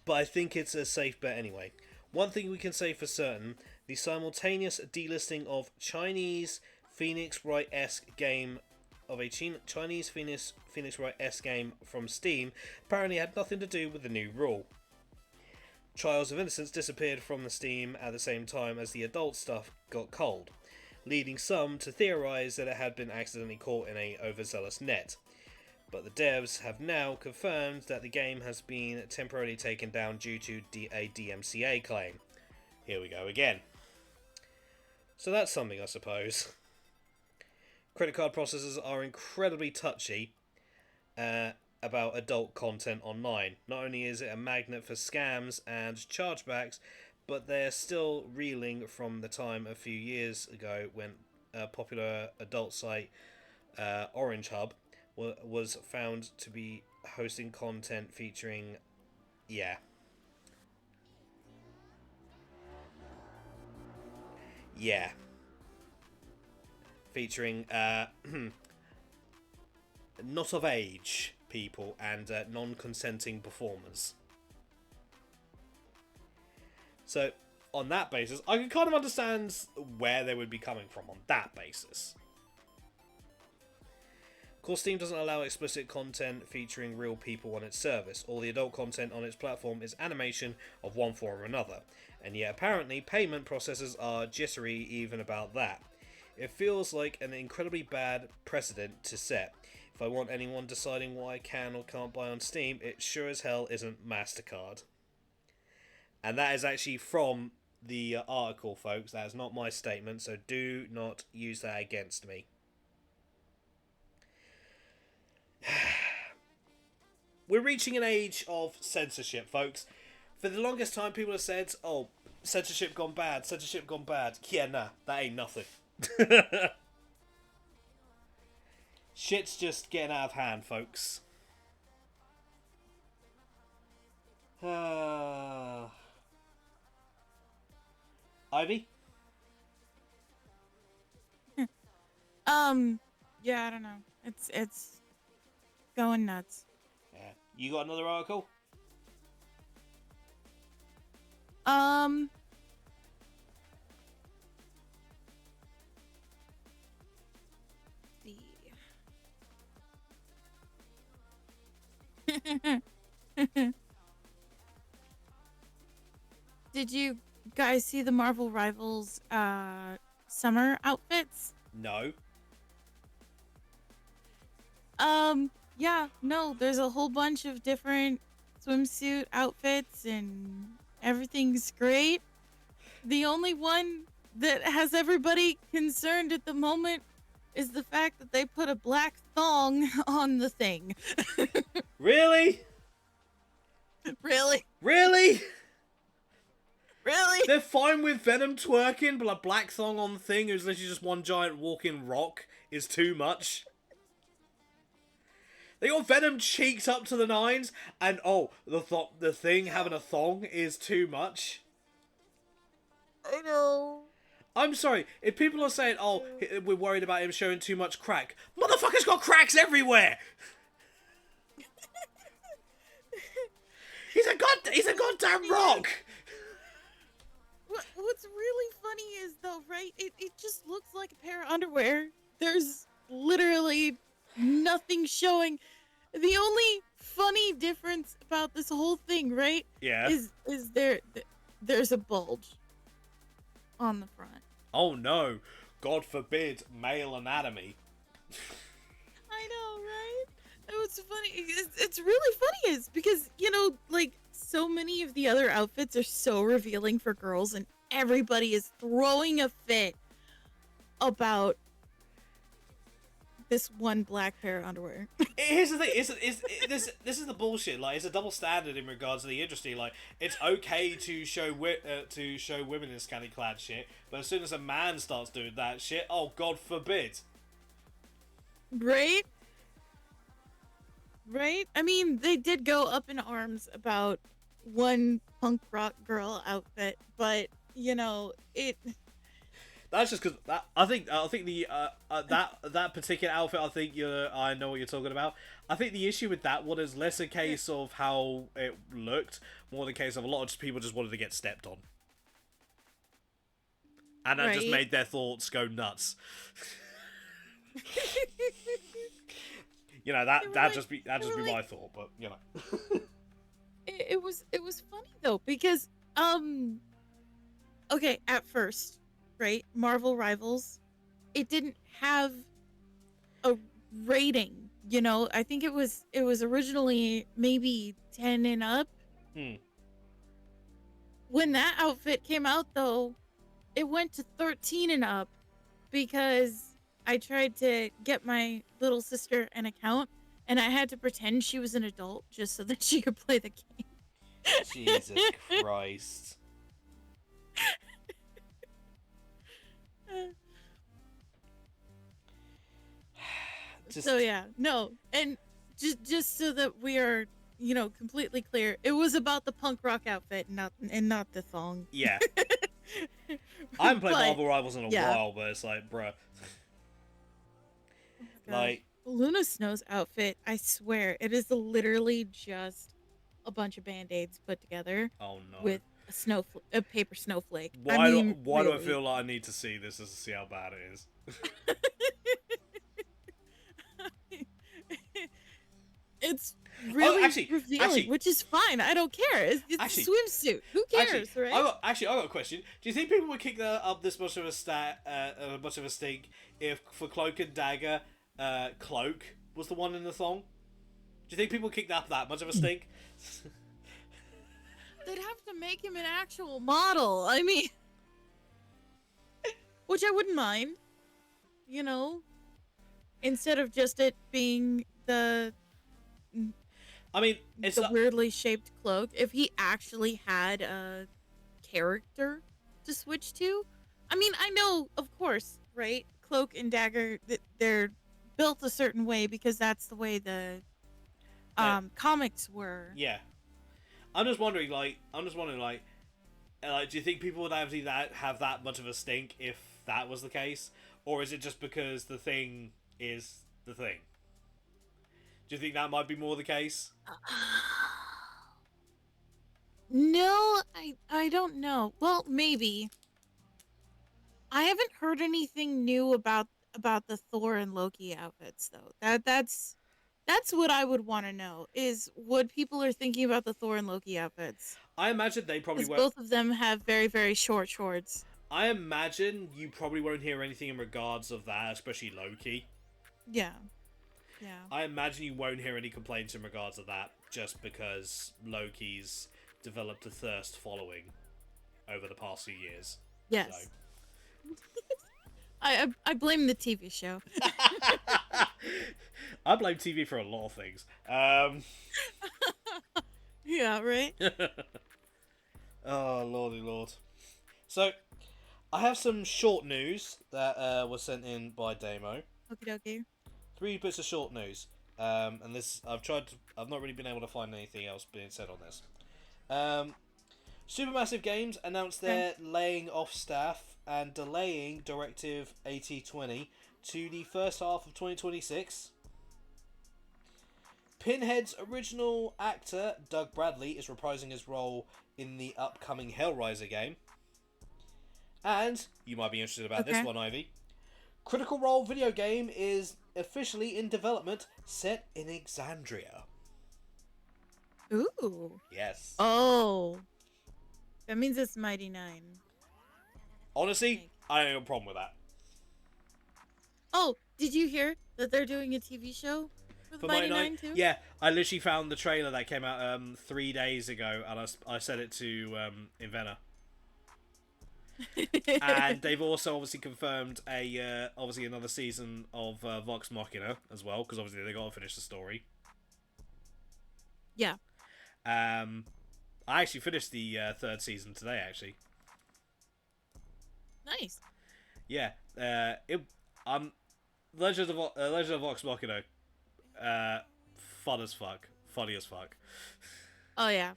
But I think it's a safe bet anyway. One thing we can say for certain, the simultaneous delisting of Chinese Phoenix Wright-esque game of a Chinese Phoenix Wright-esque game from Steam apparently had nothing to do with the new rule. Trials of Innocence disappeared from the Steam at the same time as the adult stuff got cold, leading some to theorise that it had been accidentally caught in a overzealous net. But the devs have now confirmed that the game has been temporarily taken down due to a DMCA claim. Here we go again. So that's something, I suppose. Credit card processors are incredibly touchy about adult content online. Not only is it a magnet for scams and chargebacks, but they're still reeling from the time a few years ago when a popular adult site, Orange Hub, was found to be hosting content featuring, featuring not of age people and non-consenting performers. So, on that basis, I can kind of understand where they would be coming from on that basis. Of course, Steam doesn't allow explicit content featuring real people on its service. All the adult content on its platform is animation of one form or another, and yet apparently payment processors are jittery even about that. It feels like an incredibly bad precedent to set. If I want anyone deciding what I can or can't buy on Steam, it sure as hell isn't MasterCard. And that is actually from the article, folks. That is not my statement, so do not use that against me. We're reaching an age of censorship, folks. For the longest time, people have said, oh, censorship gone bad, censorship gone bad. Yeah, nah, that ain't nothing. Shit's just getting out of hand, folks. Ivy? Yeah, I don't know. It's going nuts. Yeah. You got another article? Did you guys see the Marvel Rivals summer outfits? No. Yeah, no, there's a whole bunch of different swimsuit outfits and everything's great. The only one that has everybody concerned at the moment is the fact that they put a black thong on the thing. Really? Really? Really? Really? They're fine with Venom twerking, but a black thong on the thing who's literally just one giant walking rock is too much. They got Venom cheeked up to the nines, and the thing having a thong is too much. I know. I'm sorry, if people are saying, we're worried about him showing too much crack, motherfucker's got cracks everywhere! He's a goddamn rock! What's really funny is, though, right? It just looks like a pair of underwear. There's literally nothing showing. The only funny difference about this whole thing, right? Yeah. Is there's a bulge on the front. Oh no, God forbid, male anatomy. I know, right? And what's funny, it's really funny is because, you know, like, so many of the other outfits are so revealing for girls, and everybody is throwing a fit about this one black pair of underwear. Here's the thing: this is the bullshit. Like, it's a double standard in regards to the industry. Like, it's okay to show women in scantily clad shit, but as soon as a man starts doing that shit, oh God forbid. Right? Right? I mean, they did go up in arms about one punk rock girl outfit, but, you know, That's just because I think the that particular outfit. I know what you're talking about. I think the issue with that one is less a case of how it looked, more the case of a lot of people just wanted to get stepped on, and that just made their thoughts go nuts. You know, that just be my thought, but you know. it was funny though, because okay, at first, right, Marvel Rivals, it didn't have a rating, you know. I think it was originally maybe 10 and up. When that outfit came out though, it went to 13 and up because I tried to get my little sister an account, and I had to pretend she was an adult just so that she could play the game. Jesus Christ. So yeah, no, and just so that we are, you know, completely clear, it was about the punk rock outfit, not the thong. Yeah. I haven't played But, Marvel Rivals in a while, but it's like, bruh. Like, Luna Snow's outfit, I swear, it is literally just a bunch of band-aids put together. Oh no. With a paper snowflake. Why do I feel like I need to see this just to see how bad it is? It's really revealing, actually, which is fine. I don't care. It's a swimsuit. Who cares, right? I got a question. Do you think people would kick up this much of a stink if for Cloak and Dagger, Cloak was the one in the thong? Do you think people would kick up that much of a stink? They'd have to make him an actual model. I mean, which I wouldn't mind, you know, instead of just it being the weirdly shaped cloak. If he actually had a character to switch to, I mean, I know, of course, right? Cloak and Dagger, they're built a certain way because that's the way the comics were. Yeah. I'm just wondering, do you think people would have that much of a stink if that was the case? Or is it just because the thing is the thing? Do you think that might be more the case? No, I don't know. Well, maybe. I haven't heard anything new about the Thor and Loki outfits, though. That's what I would want to know, is what people are thinking about the Thor and Loki outfits. I imagine they probably won't. Both of them have very, very short shorts. I imagine you probably won't hear anything in regards of that, especially Loki. Yeah. Yeah. I imagine you won't hear any complaints in regards of that, just because Loki's developed a thirst following over the past few years. Yes. So. I blame the TV show. I blame TV for a lot of things. Yeah, right? Oh, lordy lord. So, I have some short news that was sent in by Damo. Okie dokie. 3 bits of short news. And this I've not really been able to find anything else being said on this. Supermassive Games announced they're laying off staff and delaying Directive 8020 to the first half of 2026. Pinhead's original actor, Doug Bradley, is reprising his role in the upcoming Hellraiser game. And, you might be interested about this one, Ivy. Critical Role video game is officially in development, set in Exandria. Ooh. Yes. Oh. That means it's Mighty Nine. Honestly, I don't have a problem with that. Oh, did you hear that they're doing a TV show for the Mighty Nine too? Yeah, I literally found the trailer that came out 3 days ago, and I sent it to Inventor. And they've also obviously confirmed obviously another season of Vox Machina as well, because obviously they got to finish the story. Yeah. I actually finished the third season today, actually. Nice. Yeah. Legend of Vox Machina. Fun as fuck. Funny as fuck. Oh yeah.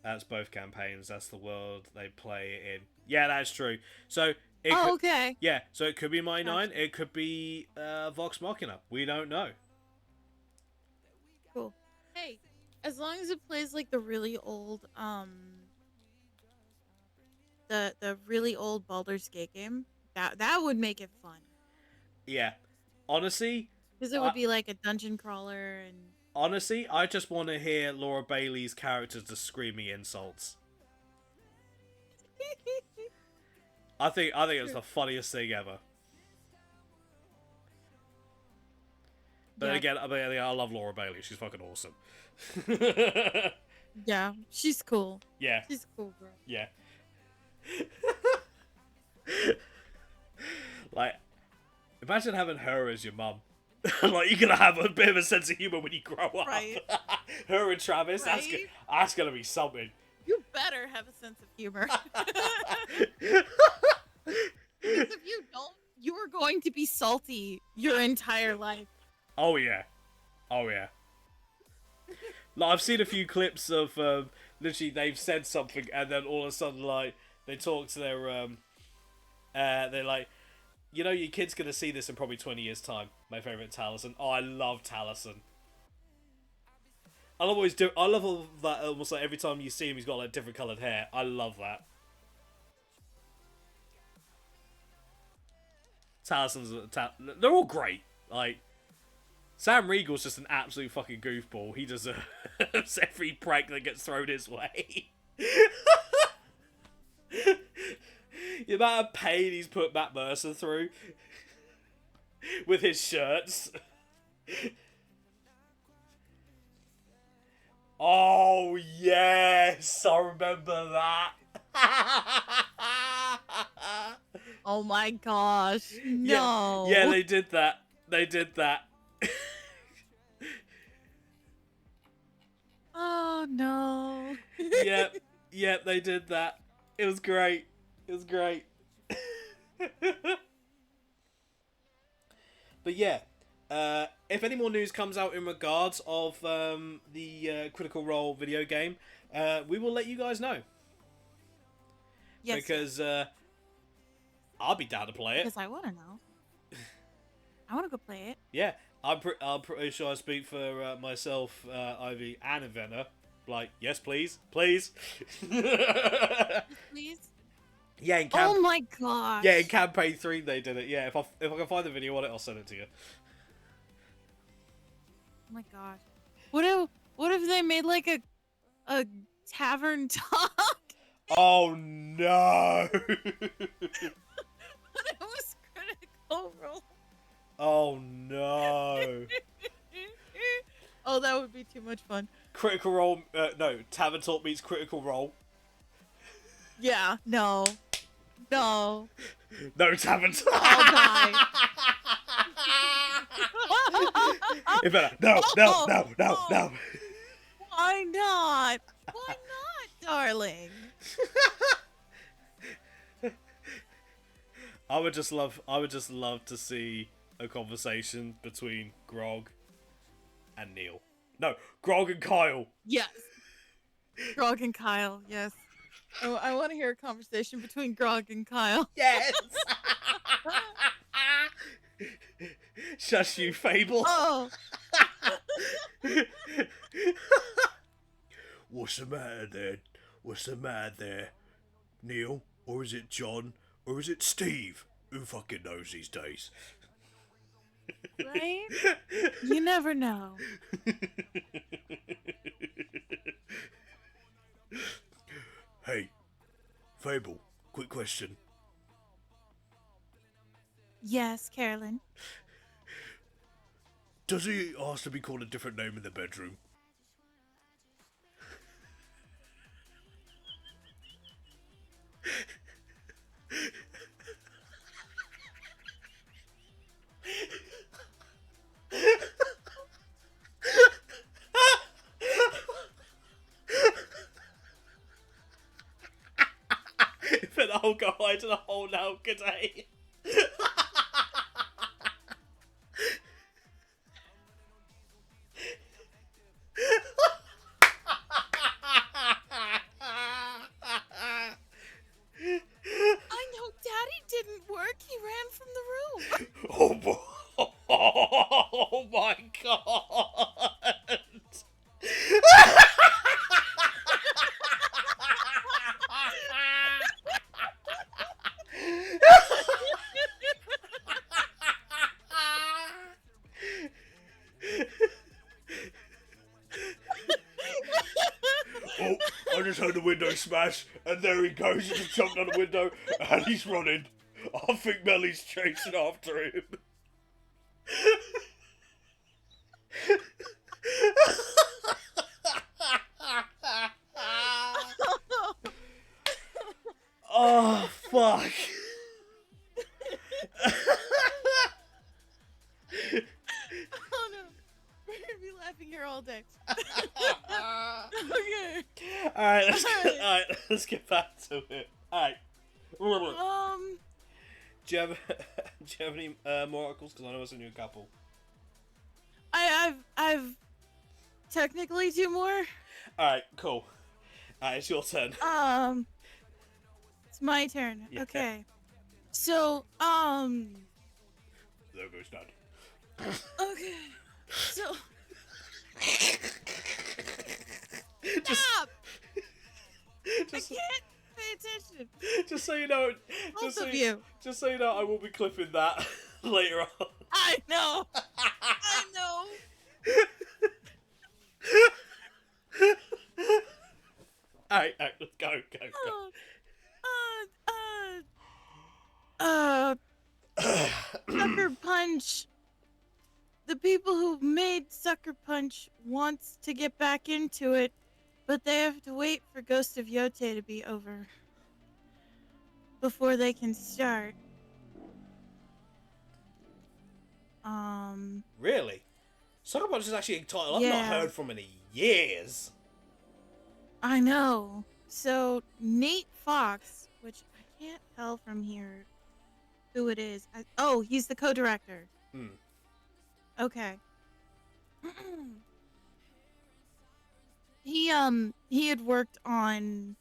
That's both campaigns. That's the world they play in. Yeah, that's true. So okay. Yeah, so it could be Mighty Nine. It could be Vox Machina. We don't know. Cool. Hey, as long as it plays like the really old the really old Baldur's Gate game, that would make it fun. Yeah. Honestly, because it would be like a dungeon crawler and honestly, I just want to hear Laura Bailey's character just screaming insults. I think it's the funniest thing ever. But again, I love Laura Bailey. She's fucking awesome. Yeah, she's cool. Yeah. She's cool, bro. Yeah. Like, imagine having her as your mum. Like, you're gonna have a bit of a sense of humor when you grow up. Right. Her and Travis, Right? that's gonna be something. You better have a sense of humor. Because if you don't, you are going to be salty your entire life. Oh yeah. Oh yeah. Like, I've seen a few clips of literally they've said something and then all of a sudden like they talk to their they're like, you know, your kid's gonna see this in probably 20 years time. My favorite Taliesin. Oh, I love Taliesin. I love all that. Almost like every time you see him, he's got like different coloured hair. I love that. They're all great. Like, Sam Riegel's just an absolute fucking goofball. He deserves every prank that gets thrown his way. The amount of pain he's put Matt Mercer through with his shirts. Oh yes, I remember that. Oh my gosh, no. Yeah, they did that. They did that. Oh no. Yep, they did that. It was great. It was great. But yeah, if any more news comes out in regards of the Critical Role video game, we will let you guys know. Yes. Because I'll be down to play it. Because I want to know. I want to go play it. Yeah, I'm pretty sure I speak for myself, Ivy, and Inventor. Like, yes, please, please. Please. Yeah, in oh my gosh. Yeah, in campaign 3 they did it. Yeah, if I can find the video on it, I'll send it to you. Oh my gosh. What if they made like a tavern talk? Oh no. But it was Critical Role. Oh no. Oh, that would be too much fun. Critical Role, no, Tavern Talk meets Critical Role. Yeah, no. No. No Tavern Talk. I'll die. No. Why not? Why not, darling? I would just love to see a conversation between Grog and Neil. No, Grog and Kyle. Yes. Grog and Kyle, yes. Oh, I want to hear a conversation between Grog and Kyle. Yes. Shush you, Fable. Oh. What's the matter there? What's the matter there? Neil? Or is it John? Or is it Steve? Who fucking knows these days? Right? You never know. Hey, Fable, quick question. Yes, Carolyn. Does he ask to be called a different name in the bedroom? For the whole go to the whole now, good day. I know Daddy didn't work. He ran from the room. Oh boy. Oh my god. Oh, I just heard the window smash, and there he goes. He just jumped out the window, and he's running. I think Melly's chasing after him. Oh, fuck. Oh no. We're going to be laughing here all day. Okay. Alright, let's get back to it. Alright. Do you have any more articles? Because I know I sent you a couple. I've technically 2 more. Alright, cool. Alright, it's your turn. It's my turn. Yeah. Okay. So, There goes Dad. okay. So, Just, stop! I can't pay attention. just so you know, Both of you. just so you know, I will be clipping that later on. I know. I know. Alright, let's go. Sucker Punch. The people who made Sucker Punch wants to get back into it, but they have to wait for Ghost of Yote to be over before they can start. Really? Sucker Punch is actually a title I've not Yeah. heard from in years. I know. So Nate Fox, which I can't tell from here who it is. Oh, he's the co-director. Okay. He had worked on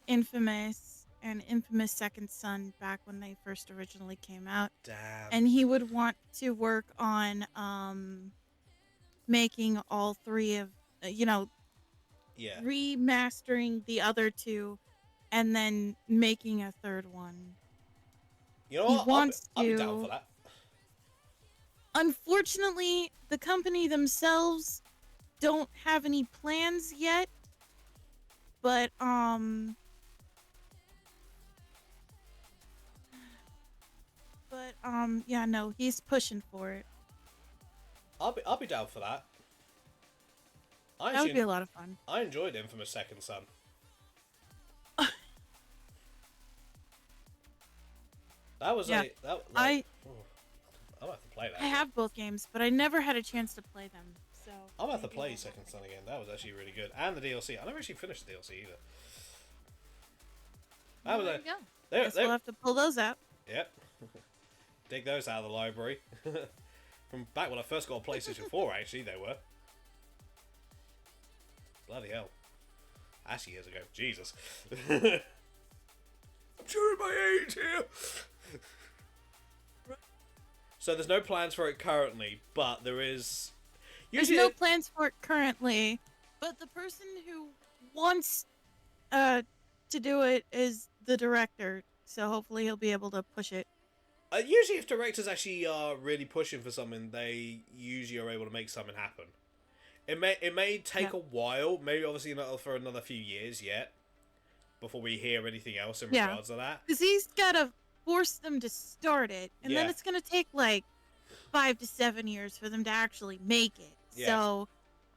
Infamous and Infamous Second Son back when they first originally came out. Damn. And he would want to work on making all 3 of Yeah. remastering the other 2 and then making a 3rd one. You know He what? wants I'll be to- down for that. Unfortunately, the company themselves don't have any plans yet, but yeah, no, he's pushing for it. I'll be down for that. That would be a lot of fun. I enjoyed Infamous Second Son. That was Yeah, I'll have to play that. I have both games, but I never had a chance to play them. So I'll have to maybe play I'll- Second Son again. That was actually really good, and the DLC. I never actually finished the DLC either. That was There a you go. there. Guess we'll have to pull those out. Yep. Dig those out of the library. From back when I first got a PlayStation 4, actually, they were. Bloody hell. That's years ago. Jesus. I'm showing my age here. So there's no plans for it currently, but there is... There's no plans for it currently, but the person who wants to do it is the director, so hopefully he'll be able to push it. Usually if directors actually are really pushing for something, they usually are able to make something happen. It may take a while, maybe obviously not for another few years yet, before we hear anything else in regards to that. Because he's got to force them to start it, and then it's going to take like 5 to 7 years for them to actually make it. Yeah. So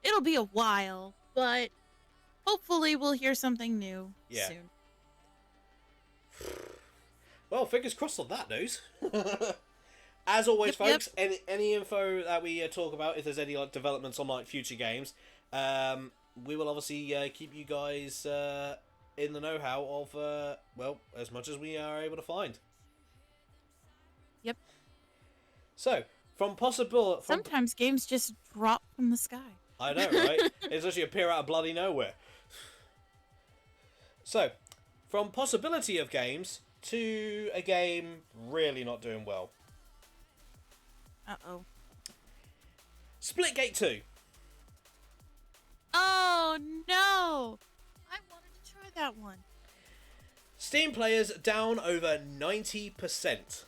it'll be a while, but hopefully we'll hear something new soon. Well, fingers crossed on that news. As always, folks, any info that we talk about, if there's any developments on like future games, we will obviously keep you guys in the know-how of, as much as we are able to find. Yep. So, sometimes games just drop from the sky. I know, right? It's actually appear out of bloody nowhere. So, from possibility of games to a game really not doing well. Uh-oh. Splitgate 2. Oh, no! I wanted to try that one. Steam players down over 90%.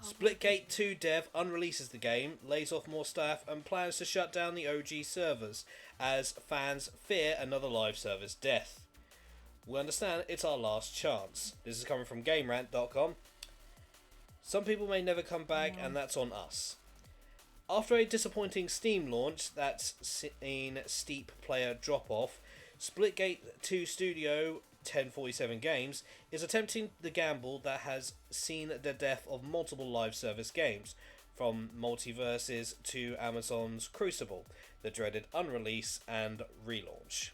Splitgate 2 dev unreleases the game, lays off more staff, and plans to shut down the OG servers, as fans fear another live server's death. We understand it's our last chance. This is coming from GameRant.com. Some people may never come back, and that's on us. After a disappointing Steam launch that's seen steep player drop-off, Splitgate 2 Studio 1047 Games is attempting the gamble that has seen the death of multiple live service games, from Multiverses to Amazon's Crucible, the dreaded unrelease and relaunch.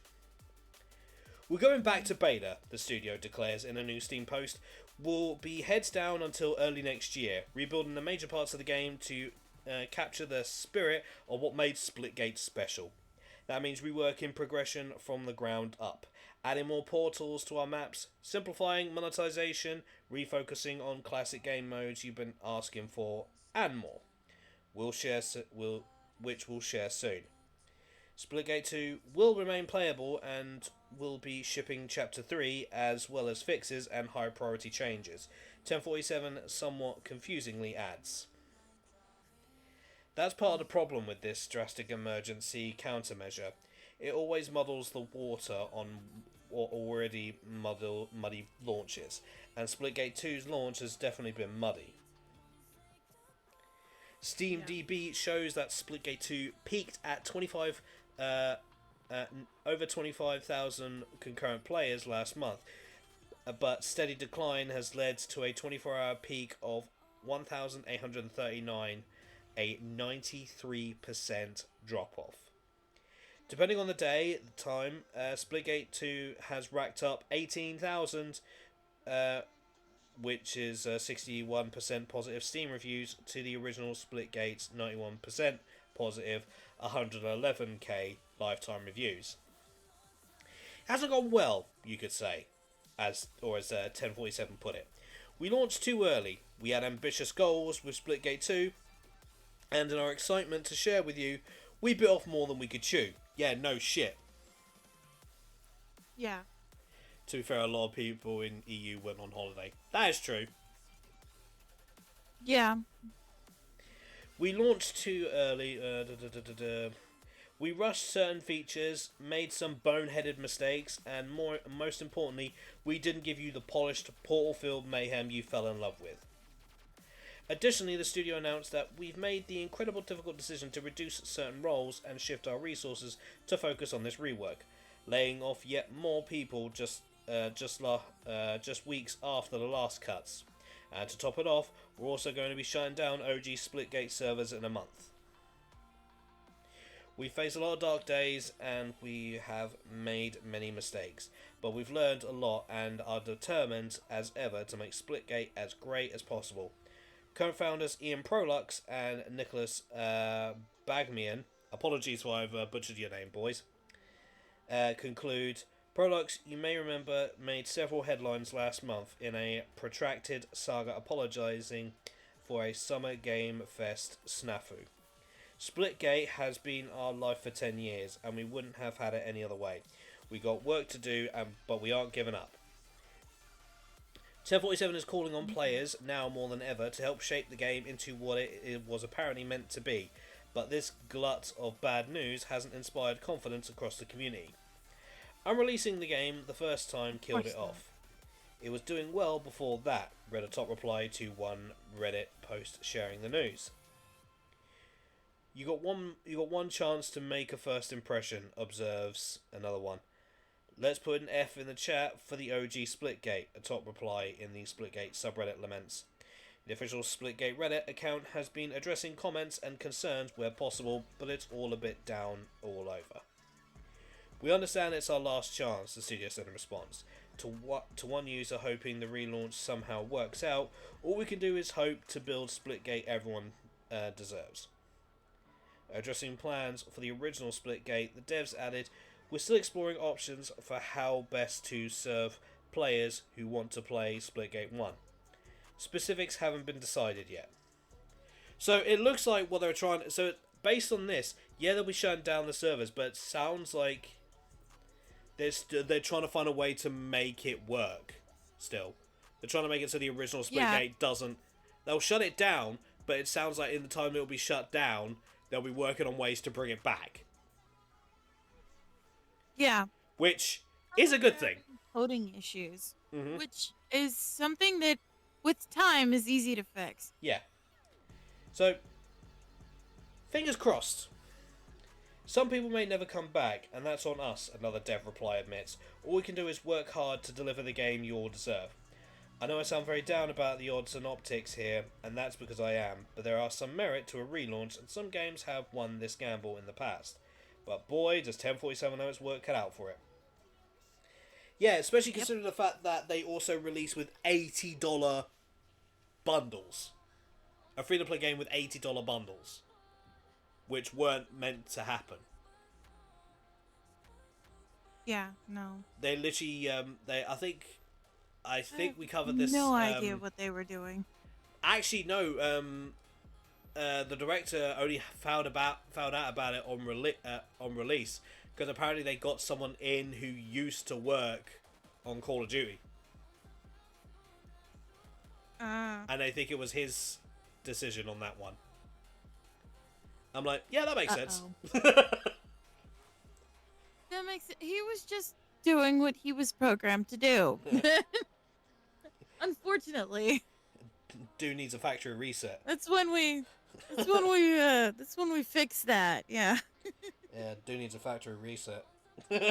We're going back to beta, the studio declares in a new Steam post. We'll be heads down until early next year, rebuilding the major parts of the game to capture the spirit of what made Splitgate special. That means reworking progression from the ground up, adding more portals to our maps, simplifying monetization, refocusing on classic game modes you've been asking for, and more. Which we'll share soon. Splitgate 2 will remain playable and will be shipping Chapter 3 as well as fixes and high priority changes. 1047 somewhat confusingly adds. That's part of the problem with this drastic emergency countermeasure. It always muddles the water on already muddy launches, and Splitgate 2's launch has definitely been muddy. SteamDB shows that Splitgate 2 peaked at over 25,000 concurrent players last month, but steady decline has led to a 24-hour peak of 1,839, a 93% drop-off. Depending on the day, the time, Splitgate 2 has racked up 18,000, which is 61% positive Steam reviews, to the original Splitgate's 91% positive 111k lifetime reviews. It hasn't gone well, you could say, as 1047 put it. We launched too early. We had ambitious goals with Splitgate 2, and in our excitement to share with you, we bit off more than we could chew. Yeah, no shit. Yeah. To be fair, a lot of people in EU went on holiday. That is true. Yeah. We launched too early. We rushed certain features, made some boneheaded mistakes, and most importantly, we didn't give you the polished portal-filled mayhem you fell in love with. Additionally, the studio announced that we've made the incredible difficult decision to reduce certain roles and shift our resources to focus on this rework, laying off yet more people just weeks after the last cuts. And to top it off, we're also going to be shutting down OG Splitgate servers in a month. We face a lot of dark days and we have made many mistakes, but we've learned a lot and are determined as ever to make Splitgate as great as possible. Co-founders Ian Prolux and Nicholas Bagmian, apologies if I've butchered your name, boys, conclude, Prolux, you may remember, made several headlines last month in a protracted saga apologising for a Summer Game Fest snafu. Splitgate has been our life for 10 years, and we wouldn't have had it any other way. We got work to do, but we aren't giving up. 1047 is calling on players, now more than ever, to help shape the game into what it was apparently meant to be, but this glut of bad news hasn't inspired confidence across the community. Unreleasing the game the first time killed it off. It was doing well before that, read a top reply to one Reddit post sharing the news. You got one chance to make a first impression, observes another one. Let's put an F in the chat for the OG Splitgate, a top reply in the Splitgate subreddit laments. The official Splitgate Reddit account has been addressing comments and concerns where possible, but it's all a bit down all over. We understand it's our last chance, the studio said in response. To one user hoping the relaunch somehow works out, all we can do is hope to build Splitgate everyone deserves. Addressing plans for the original Splitgate, the devs added, we're still exploring options for how best to serve players who want to play Splitgate 1. Specifics haven't been decided yet. So it looks like what they're trying... So based on this, yeah, they'll be shutting down the servers, but it sounds like they're trying to find a way to make it work still. They're trying to make it so the original Splitgate doesn't... They'll shut it down, but it sounds like in the time it'll be shut down, they'll be working on ways to bring it back. Yeah. Which is a good thing. Coding issues. Mm-hmm. Which is something that, with time, is easy to fix. Yeah. So, fingers crossed. Some people may never come back, and that's on us, another dev reply admits. All we can do is work hard to deliver the game you all deserve. I know I sound very down about the odds and optics here, and that's because I am, but there are some merit to a relaunch, and some games have won this gamble in the past. But boy, does 1047 know its work cut out for it. Yeah, especially considering the fact that they also release with $80 bundles. A free-to-play game with $80 bundles. Which weren't meant to happen. Yeah, no. They literally, I think we covered this. No idea what they were doing. Actually, no. The director only found out about it on release because apparently they got someone in who used to work on Call of Duty, and I think it was his decision on that one. I'm like, yeah, that makes sense. That makes it. He was just doing what he was programmed to do. Unfortunately. Dude needs a factory reset. That's when we fix that. Yeah. Yeah, dude needs a factory reset. Nope.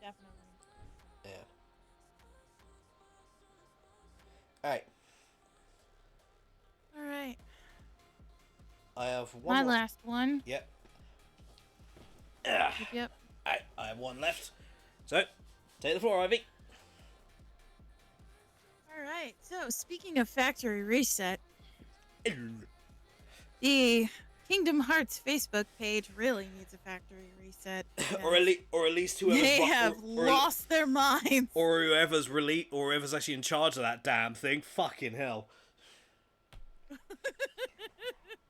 Definitely. Yeah. Alright. Alright. I have one My more. last one. Yep. Yep. Alright, I have one left. So, take the floor, Ivy. Alright, so speaking of factory reset, the Kingdom Hearts Facebook page really needs a factory reset. or at least whoever's They have lost their minds. Or whoever's actually in charge of that damn thing. Fucking hell.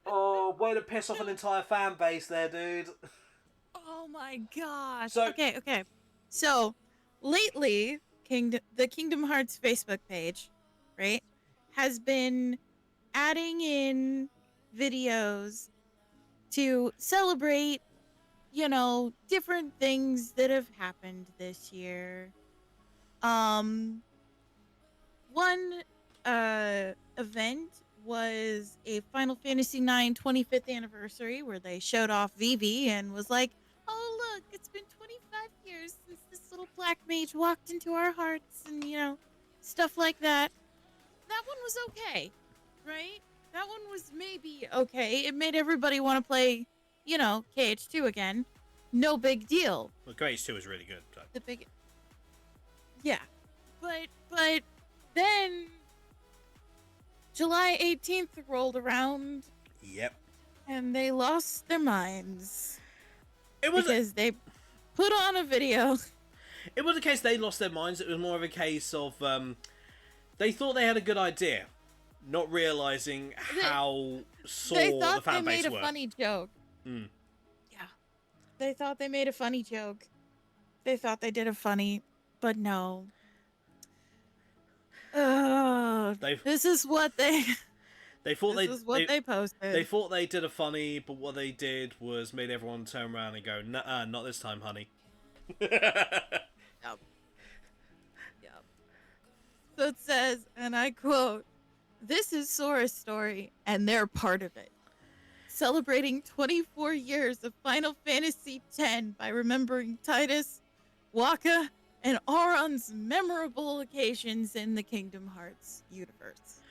Oh, way to piss off an entire fan base there, dude. Oh my gosh. So, okay. So, lately, the Kingdom Hearts Facebook page, right, has been adding in videos to celebrate, different things that have happened this year. One event was a Final Fantasy IX 25th anniversary where they showed off Vivi and was like, oh look, it's been 25 years since this little black mage walked into our hearts and, stuff like that. That one was okay, right? That one was maybe okay. It made everybody want to play, KH2 again. No big deal. Well, Grades 2 is really good. So. The big, yeah, but then July 18th rolled around. Yep. And they lost their minds. It was because they put on a video. It was a case they lost their minds. It was more of a case of they thought they had a good idea, not realizing how sore They the thought fan they base made were. a funny joke. Mm. Yeah. They thought they made a funny joke. They thought they did a funny, but no. This is what they. They thought this is what they posted. They thought they did a funny, but what they did was made everyone turn around and go, "Nuh-uh, not this time, honey." Yep. So it says, and I quote, "This is Sora's story, and they're part of it. Celebrating 24 years of Final Fantasy X by remembering Tidus, Waka, and Auron's memorable occasions in the Kingdom Hearts universe."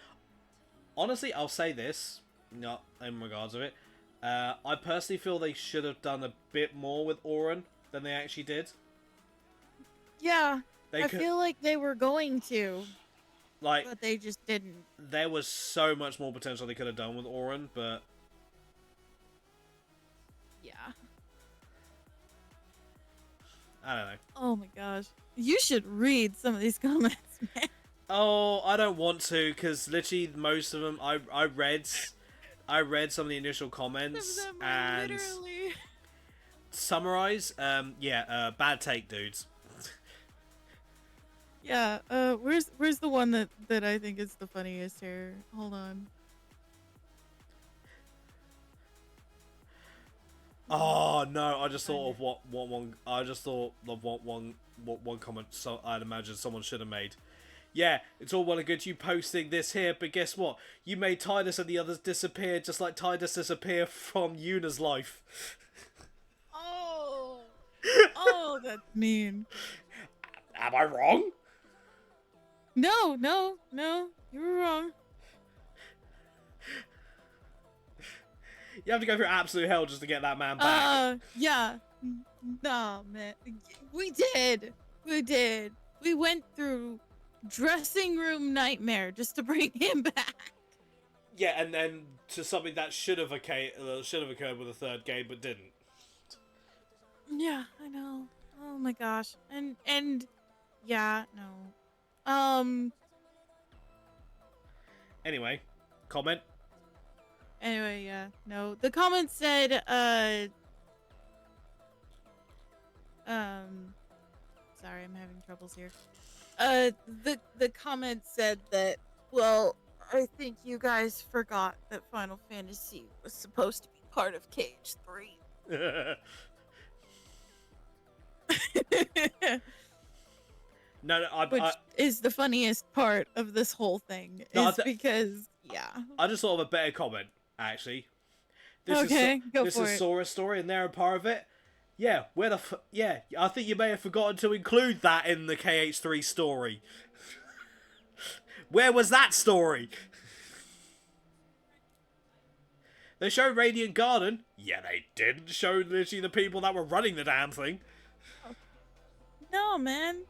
Honestly, I'll say this, not in regards of it. I personally feel they should have done a bit more with Auron than they actually did. Yeah, I could, feel like they were going to, like, but they just didn't. There was so much more potential they could have done with Auron, but Yeah. I don't know. Oh my gosh. You should read some of these comments, man. Oh, I don't want to, because literally most of them I read some of the initial comments Some of them are and literally... summarize. Bad take, dudes. Yeah, where's the one that I think is the funniest here? Hold on. Oh no! I just thought of what one. I just thought of what one comment. So I'd imagine someone should have made. Yeah, it's all well and good you posting this here, but guess what? You made Tidus and the others disappear, just like Tidus disappear from Yuna's life. Oh, that's mean. Am I wrong? No, you were wrong. You have to go through absolute hell just to get that man back. Yeah. No, man. We did. We went through dressing room nightmare just to bring him back. Yeah, and then to something that should have occurred with the third game, but didn't. Yeah, I know. Oh my gosh. And yeah, no. Anyway, comment. Anyway, yeah, no. The comment said, sorry, I'm having troubles here. The comment said that, well, I think you guys forgot that Final Fantasy was supposed to be part of KH3. Which is the funniest part of this whole thing, because, yeah. I just thought of a better comment, actually. This is Sora's story, and they're a part of it. Yeah, I think you may have forgotten to include that in the KH3 story. Where was that story? They showed Radiant Garden. Yeah, they didn't show literally the people that were running the damn thing. No, man.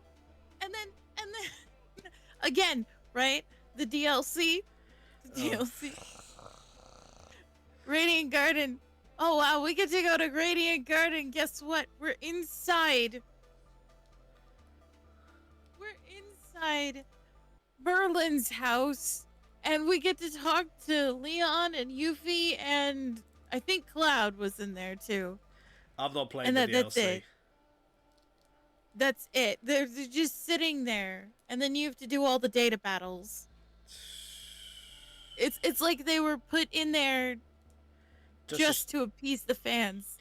And then again, right? The DLC. Radiant Garden. Oh wow, we get to go to Radiant Garden. Guess what? We're inside Merlin's house, and we get to talk to Leon and Yuffie, and I think Cloud was in there too. I've not played the DLC. That's it. They're just sitting there, and then you have to do all the data battles. It's like they were put in there just to appease the fans.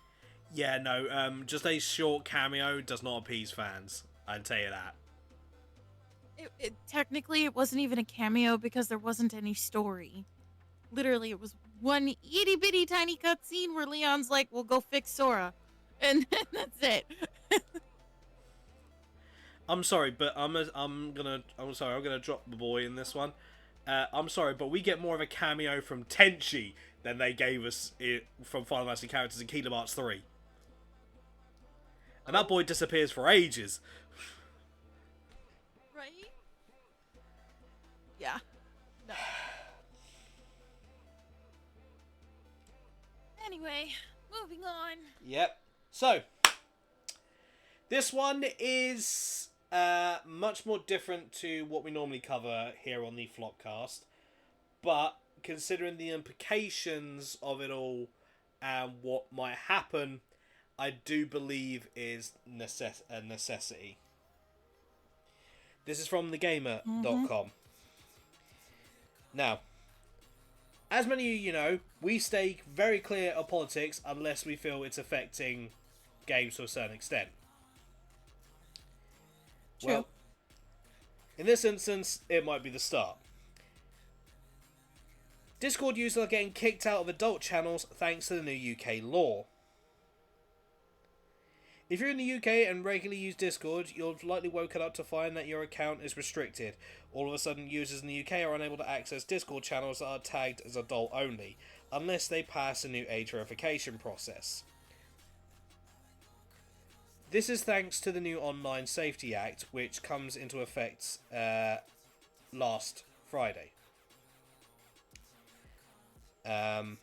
Yeah, no. Just a short cameo does not appease fans. I'd tell you that. Technically, it wasn't even a cameo because there wasn't any story. Literally, it was one itty bitty tiny cutscene where Leon's like, "We'll go fix Sora," and that's it. I'm sorry, but I'm gonna drop the boy in this one. I'm sorry, but we get more of a cameo from Tenchi than they gave us from Final Fantasy characters in Kingdom Hearts 3. And that boy disappears for ages. Right? Yeah. No. Anyway, moving on. Yep. So, this one is much more different to what we normally cover here on the Flopcast. But, considering the implications of it all and what might happen, I do believe is a necessity. This is from thegamer.com. Now, as many of you know, we stay very clear of politics unless we feel it's affecting games to a certain extent. True. Well, in this instance, it might be the start. Discord users are getting kicked out of adult channels thanks to the new UK law. If you're in the UK and regularly use Discord, you'll likely woken up to find that your account is restricted. All of a sudden, users in the UK are unable to access Discord channels that are tagged as adult only, unless they pass a new age verification process. This is thanks to the new Online Safety Act, which comes into effect last Friday. I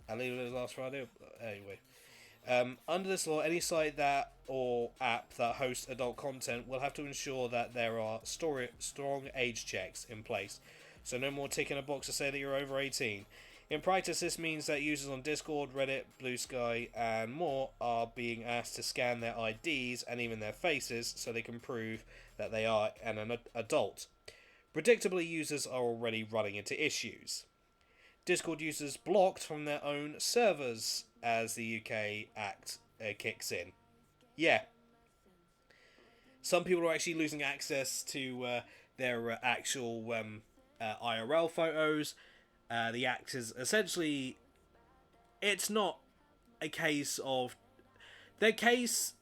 believe it was last Friday. Anyway. Under this law, any site that or app that hosts adult content will have to ensure that there are strong age checks in place. So no more ticking a box to say that you're over 18. In practice, this means that users on Discord, Reddit, Blue Sky, and more are being asked to scan their IDs and even their faces so they can prove that they are an adult. Predictably, users are already running into issues. Discord users blocked from their own servers as the UK Act kicks in. Yeah. Some people are actually losing access to their actual IRL photos. The Act is essentially... It's not a case of... Their case...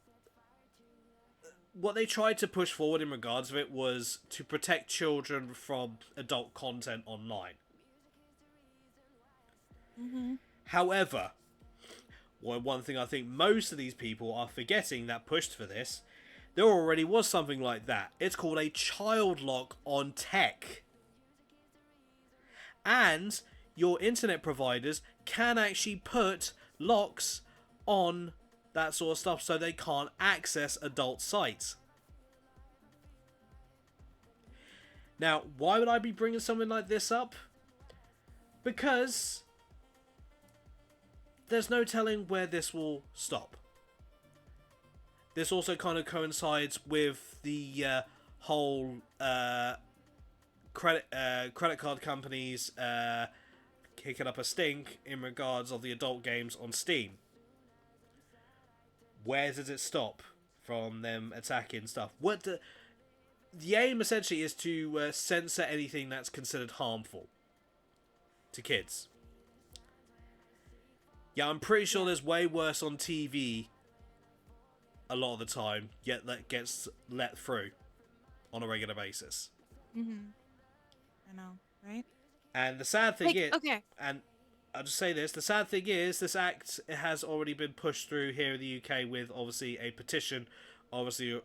What they tried to push forward in regards of it was to protect children from adult content online. However, one thing I think most of these people are forgetting that pushed for this, there already was something like that. It's called a child lock on tech. And your internet providers can actually put locks on that sort of stuff so they can't access adult sites. Now, why would I be bringing something like this up? Because there's no telling where this will stop. This also kind of coincides with the whole credit card companies kicking up a stink in regards of the adult games on Steam. Where does it stop from them attacking stuff? The aim essentially is to censor anything that's considered harmful to kids. Yeah, I'm pretty sure there's way worse on TV a lot of the time, yet that gets let through on a regular basis. I know, right? And the sad thing is... Okay. And I'll just say this, the sad thing is, this act has already been pushed through here in the UK with, obviously, a petition, obviously,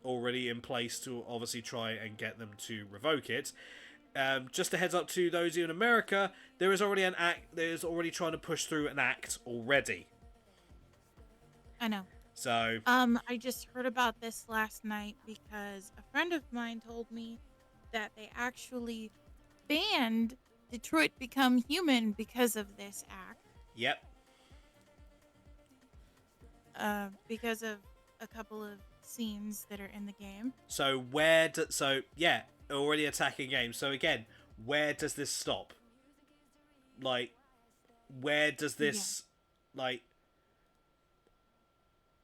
already in place to, obviously, try and get them to revoke it. Just a heads up to those in America, there is already an act. There is already trying to push through an act already. I know. So. I just heard about this last night because a friend of mine told me that they actually banned Detroit Become Human because of this act. Yep. Because of a couple of scenes that are in the game. So already attacking games. So again, where does this stop? Like, where does this,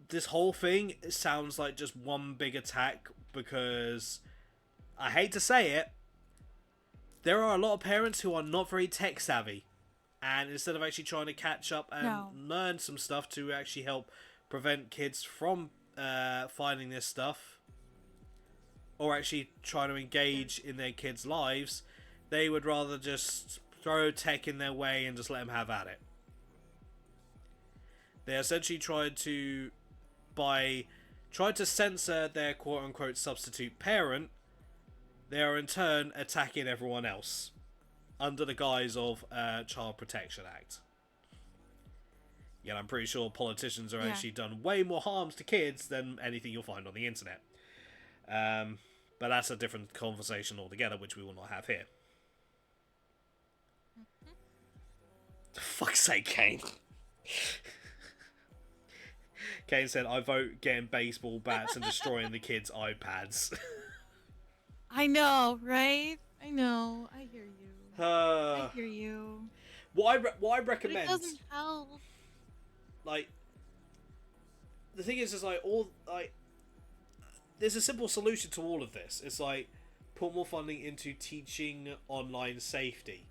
this whole thing sounds like just one big attack because, I hate to say it, there are a lot of parents who are not very tech savvy. And instead of actually trying to catch up and learn some stuff to actually help prevent kids from finding this stuff, or actually trying to engage in their kids' lives, they would rather just throw tech in their way and just let them have at it. They essentially tried to censor their quote-unquote substitute parent. They are in turn attacking everyone else under the guise of Child Protection Act. Yeah, I'm pretty sure politicians are actually done way more harms to kids than anything you'll find on the internet. But that's a different conversation altogether, which we will not have here. For fuck's sake, Kane. Kane said, I vote getting baseball bats and destroying the kids' iPads. I know, right? I know. I hear you. I hear you. What I But recommend... it doesn't help. Like, the thing is like, all, like, there's a simple solution to all of this. It's like, put more funding into teaching online safety.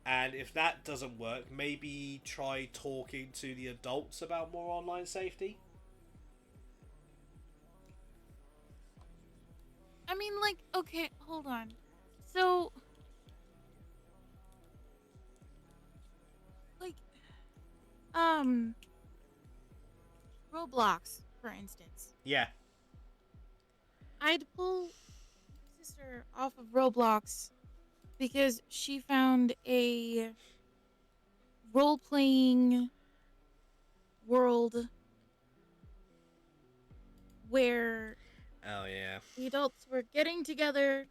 And if that doesn't work, maybe try talking to the adults about more online safety. I mean, like, okay, hold on. So, like, Roblox, for instance. Yeah. I had to pull my sister off of Roblox because she found a role-playing world where Oh, yeah. the adults were getting together,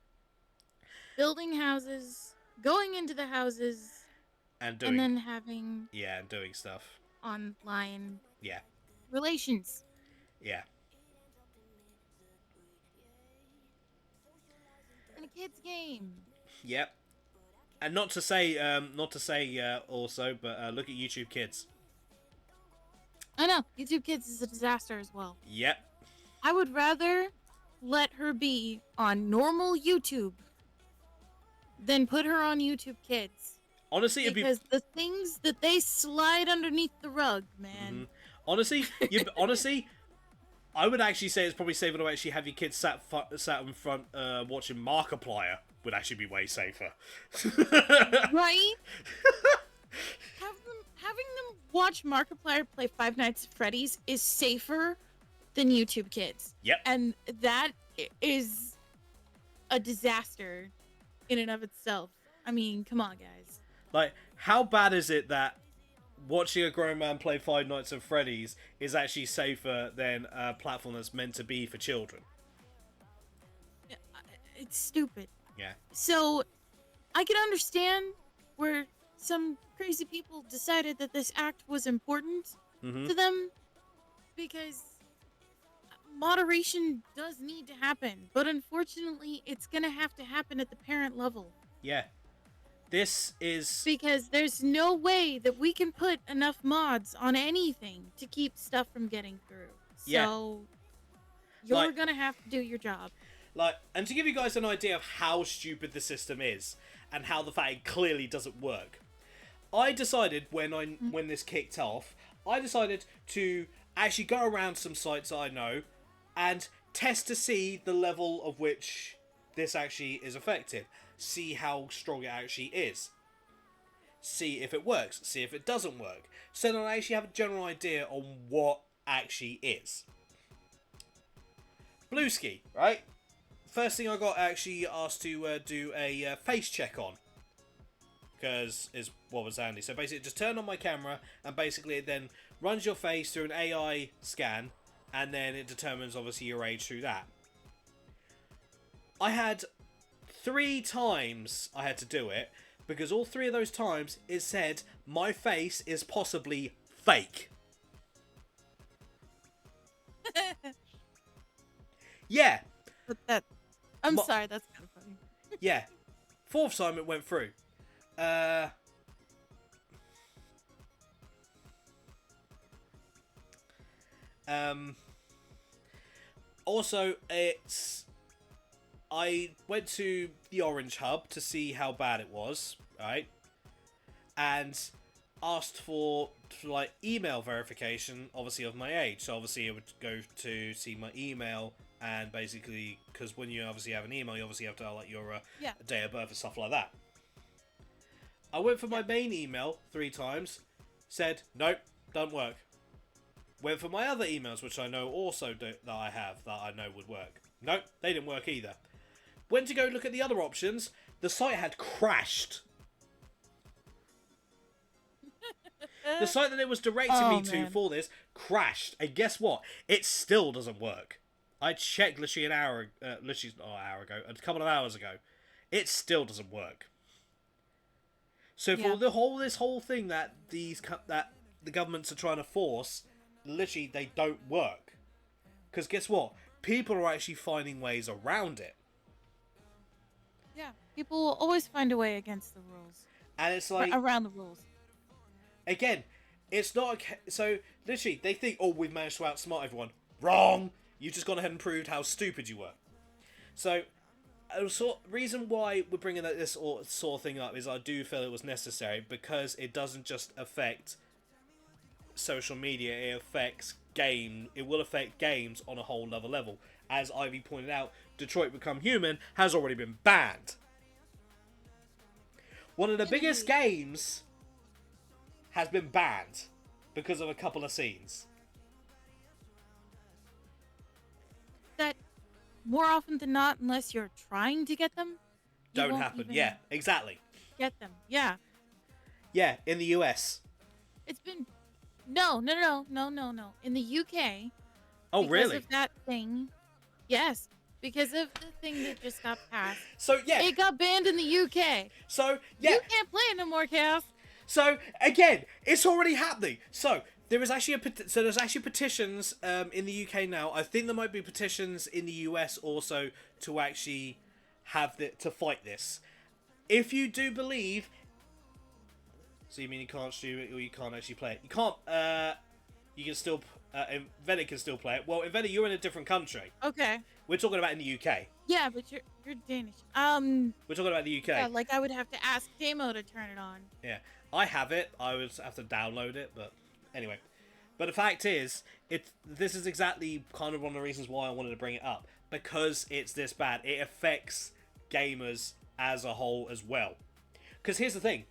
building houses, going into the houses, And doing... and then having Yeah, and doing stuff. online Yeah. relations. Yeah. In a kid's game. Yep. And not to say also, but look at YouTube Kids. I know, YouTube Kids is a disaster as well. Yep. I would rather let her be on normal YouTube than put her on YouTube Kids. Honestly, because the things that they slide underneath the rug, man. Mm-hmm. Honestly, I would actually say it's probably safer to actually have your kids sat in front watching Markiplier. Would actually be way safer. Right? Having them watch Markiplier play Five Nights at Freddy's is safer than YouTube Kids. Yep. And that is a disaster in and of itself. I mean, come on, guys. Like, how bad is it that watching a grown man play Five Nights at Freddy's is actually safer than a platform that's meant to be for children? It's stupid. Yeah. So, I can understand where some crazy people decided that this act was important to them, because moderation does need to happen, but unfortunately, it's gonna have to happen at the parent level. Yeah. This is... Because there's no way that we can put enough mods on anything to keep stuff from getting through. So, you're gonna have to do your job. Like, and to give you guys an idea of how stupid the system is, and how the fact it clearly doesn't work, I decided when this kicked off, I decided to actually go around some sites I know and test to see the level of which this actually is effective. See how strong it actually is. See if it works. See if it doesn't work. So that I actually have a general idea on what actually is. Blueski, right? First thing I got actually asked to do a face check on. Because is what was handy. So basically just turn on my camera and basically it then runs your face through an AI scan and then it determines obviously your age through that. I had 3 times I had to do it because all 3 of those times it said my face is possibly fake. Yeah. But that... I'm sorry, that's kind of funny. Yeah. 4th time it went through. Also, I went to the Orange Hub to see how bad it was, right? And asked for like email verification, obviously of my age. So obviously I would go to see my email, and basically, because when you obviously have an email, you obviously have to like your date of birth and stuff like that. I went for my main email 3 times, said nope, don't work. Went for my other emails, which I know also that I have that I know would work. Nope, they didn't work either. Went to go look at the other options. The site had crashed. The site that it was directing me to for this crashed, and guess what? It still doesn't work. I checked literally a couple of hours ago. It still doesn't work. So for this whole thing that the governments are trying to force, literally they don't work. Because guess what? People are actually finding ways around it. Yeah, people will always find a way against the rules. And it's like around the rules. Again, it's not so literally they think, oh, we've managed to outsmart everyone. Wrong. You just gone ahead and proved how stupid you were. So, reason why we're bringing this sort of thing up is I do feel it was necessary because it doesn't just affect social media. It affects It will affect games on a whole other level. As Ivy pointed out, Detroit Become Human has already been banned. One of the biggest games has been banned because of a couple of scenes. That more often than not, unless you're trying to get them, don't happen. Yeah, exactly. Get them. Yeah. Yeah, in the US. It's been no. In the UK. Oh, really? Because of that thing. Yes, because of the thing that just got passed. So yeah, it got banned in the UK. So yeah, you can't play it no more, Chaos. So again, it's already happening. So there's actually petitions in the UK now. I think there might be petitions in the US also to actually to fight this. If you do believe, so you mean you can't stream it or you can't actually play it? You can't. You can still. Inventor can still play it. Well, Inventor, you're in a different country. Okay. We're talking about in the UK. Yeah, but you're Danish. We're talking about the UK. Yeah, like I would have to ask Damo to turn it on. Yeah. I have it. I would have to download it, but anyway. But the fact is, this is exactly kind of one of the reasons why I wanted to bring it up. Because it's this bad. It affects gamers as a whole as well. Because here's the thing.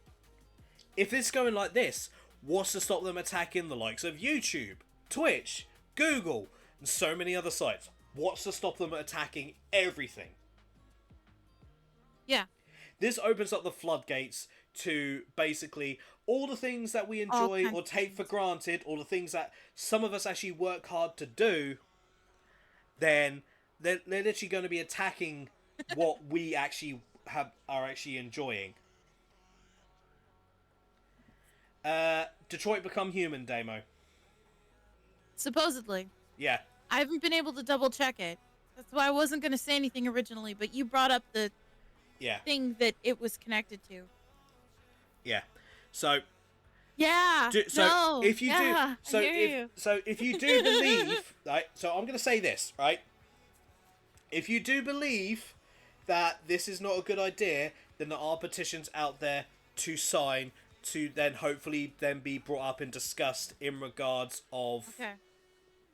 If it's going like this, what's to stop them attacking the likes of YouTube, Twitch, Google, and so many other sites? What's to stop them attacking everything? Yeah. This opens up the floodgates to basically all the things that we enjoy or take for granted, or the things that some of us actually work hard to do, then they're literally going to be attacking what we actually are actually enjoying. Detroit Become Human, Damo. Supposedly. Yeah. I haven't been able to double check it. That's why I wasn't going to say anything originally, but you brought up the thing that it was connected to. Yeah. So. Yeah. If you do believe, right? So I'm going to say this, right? If you do believe that this is not a good idea, then there are petitions out there to sign to then hopefully then be brought up and discussed in regards of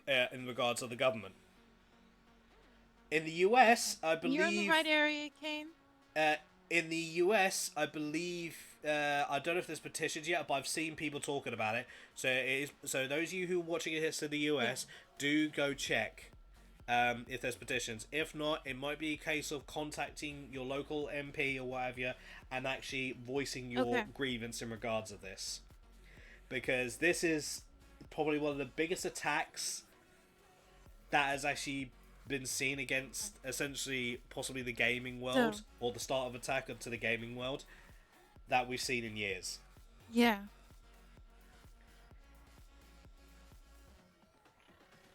the government. In the US, I believe you're in the right area, Kane. In the US, I believe I don't know if there's petitions yet, but I've seen people talking about it. So those of you who are watching it to the US, do go check if there's petitions. If not, it might be a case of contacting your local MP or whatever and actually voicing your grievance in regards of this, because this is probably one of the biggest attacks that has actually been seen against essentially possibly the gaming world, or the start of attack to the gaming world that we've seen in years. Yeah.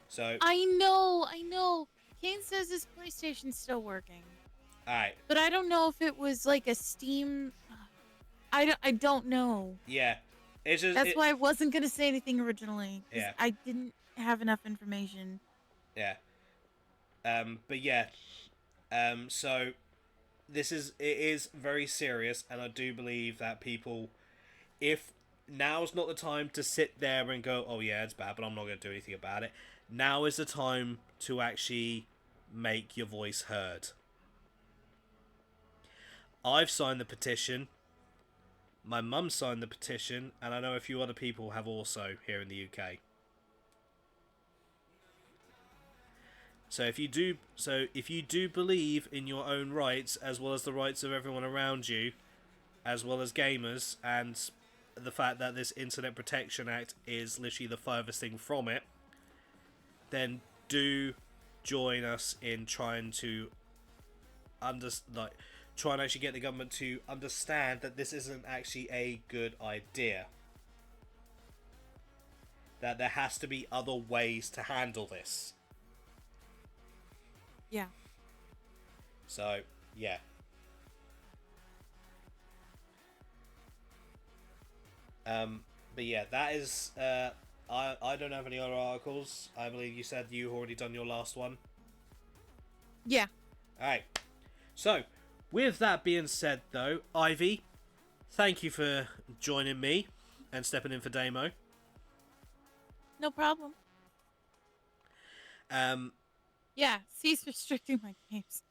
So I know. Kane says his PlayStation's still working. Alright. But I don't know if it was like a Steam. I don't know. Yeah. That's why I wasn't gonna say anything originally. Yeah. I didn't have enough information. Yeah. But yeah. So it is very serious, and I do believe that people, if now's not the time to sit there and go, oh yeah, it's bad, but I'm not going to do anything about it. Now is the time to actually make your voice heard. I've signed the petition. My mum signed the petition, and I know a few other people have also here in the UK. So if you do believe in your own rights as well as the rights of everyone around you, as well as gamers, and the fact that this Internet Protection Act is literally the furthest thing from it, then do join us in trying to try and actually get the government to understand that this isn't actually a good idea. That there has to be other ways to handle this. Yeah. So, yeah. But yeah, that is. I don't have any other articles. I believe you said you already done your last one. Yeah. Alright. So, with that being said, though, Ivy, thank you for joining me and stepping in for Damo. No problem. Yeah, cease restricting my games.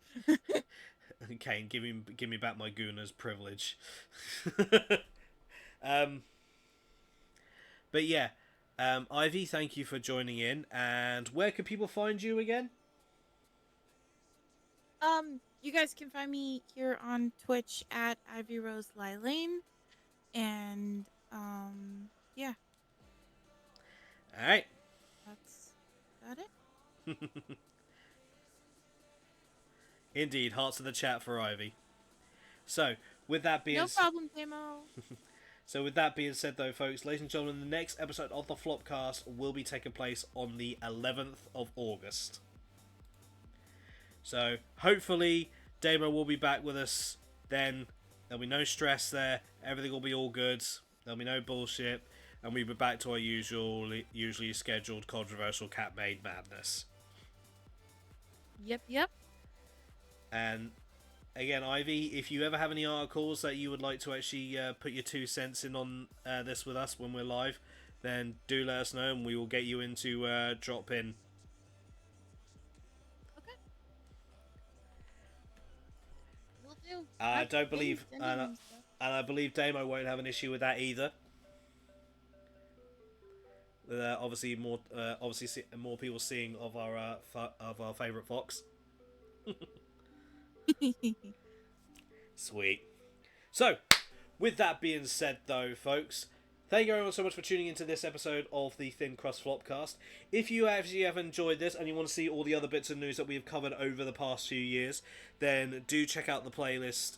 Okay, give me back my Gooner's privilege. But yeah, Ivy, thank you for joining in. And where can people find you again? You guys can find me here on Twitch at Ivy Rose Lylane. And, yeah. Alright. That's about it. Indeed, hearts in the chat for Ivy. So, with that being No problem, Demo. So with that being said, though, folks, ladies and gentlemen, the next episode of the Flopcast will be taking place on the 11th of August. So hopefully Damo will be back with us then. There'll be no stress there. Everything will be all good. There'll be no bullshit. And we'll be back to our usually scheduled controversial cat-made madness. Yep. And again, Ivy, if you ever have any articles that you would like to actually put your 2 cents in on this with us when we're live, then do let us know and we will get you into drop in. Okay. Will do. I don't believe, and I believe Damo won't have an issue with that either. With obviously more people seeing of our favourite fox. Sweet. So, with that being said, though, folks, thank you everyone so much for tuning into this episode of the Thin Crust Flopcast. If you actually have enjoyed this and you want to see all the other bits of news that we have covered over the past few years, then do check out the playlist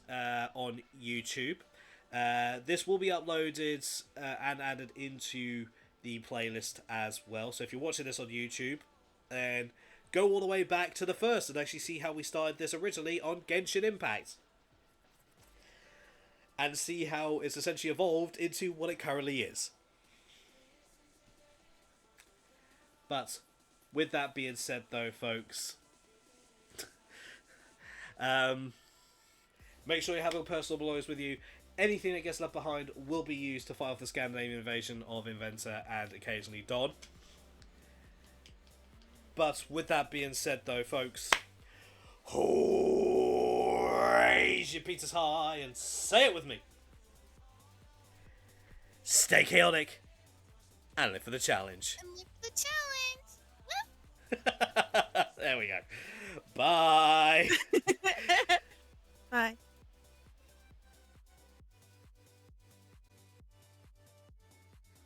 on YouTube. This will be uploaded and added into the playlist as well. So if you're watching this on YouTube, then go all the way back to the first and actually see how we started this originally on Genshin Impact. And see how it's essentially evolved into what it currently is. But, with that being said though, folks, make sure you have your personal belongings with you. Anything that gets left behind will be used to fight off the Scandinavian invasion of Inventor and occasionally Don. But, with that being said though, folks, raise your pizzas high and say it with me. Stay chaotic and live for the challenge. And live for the challenge. There we go. Bye.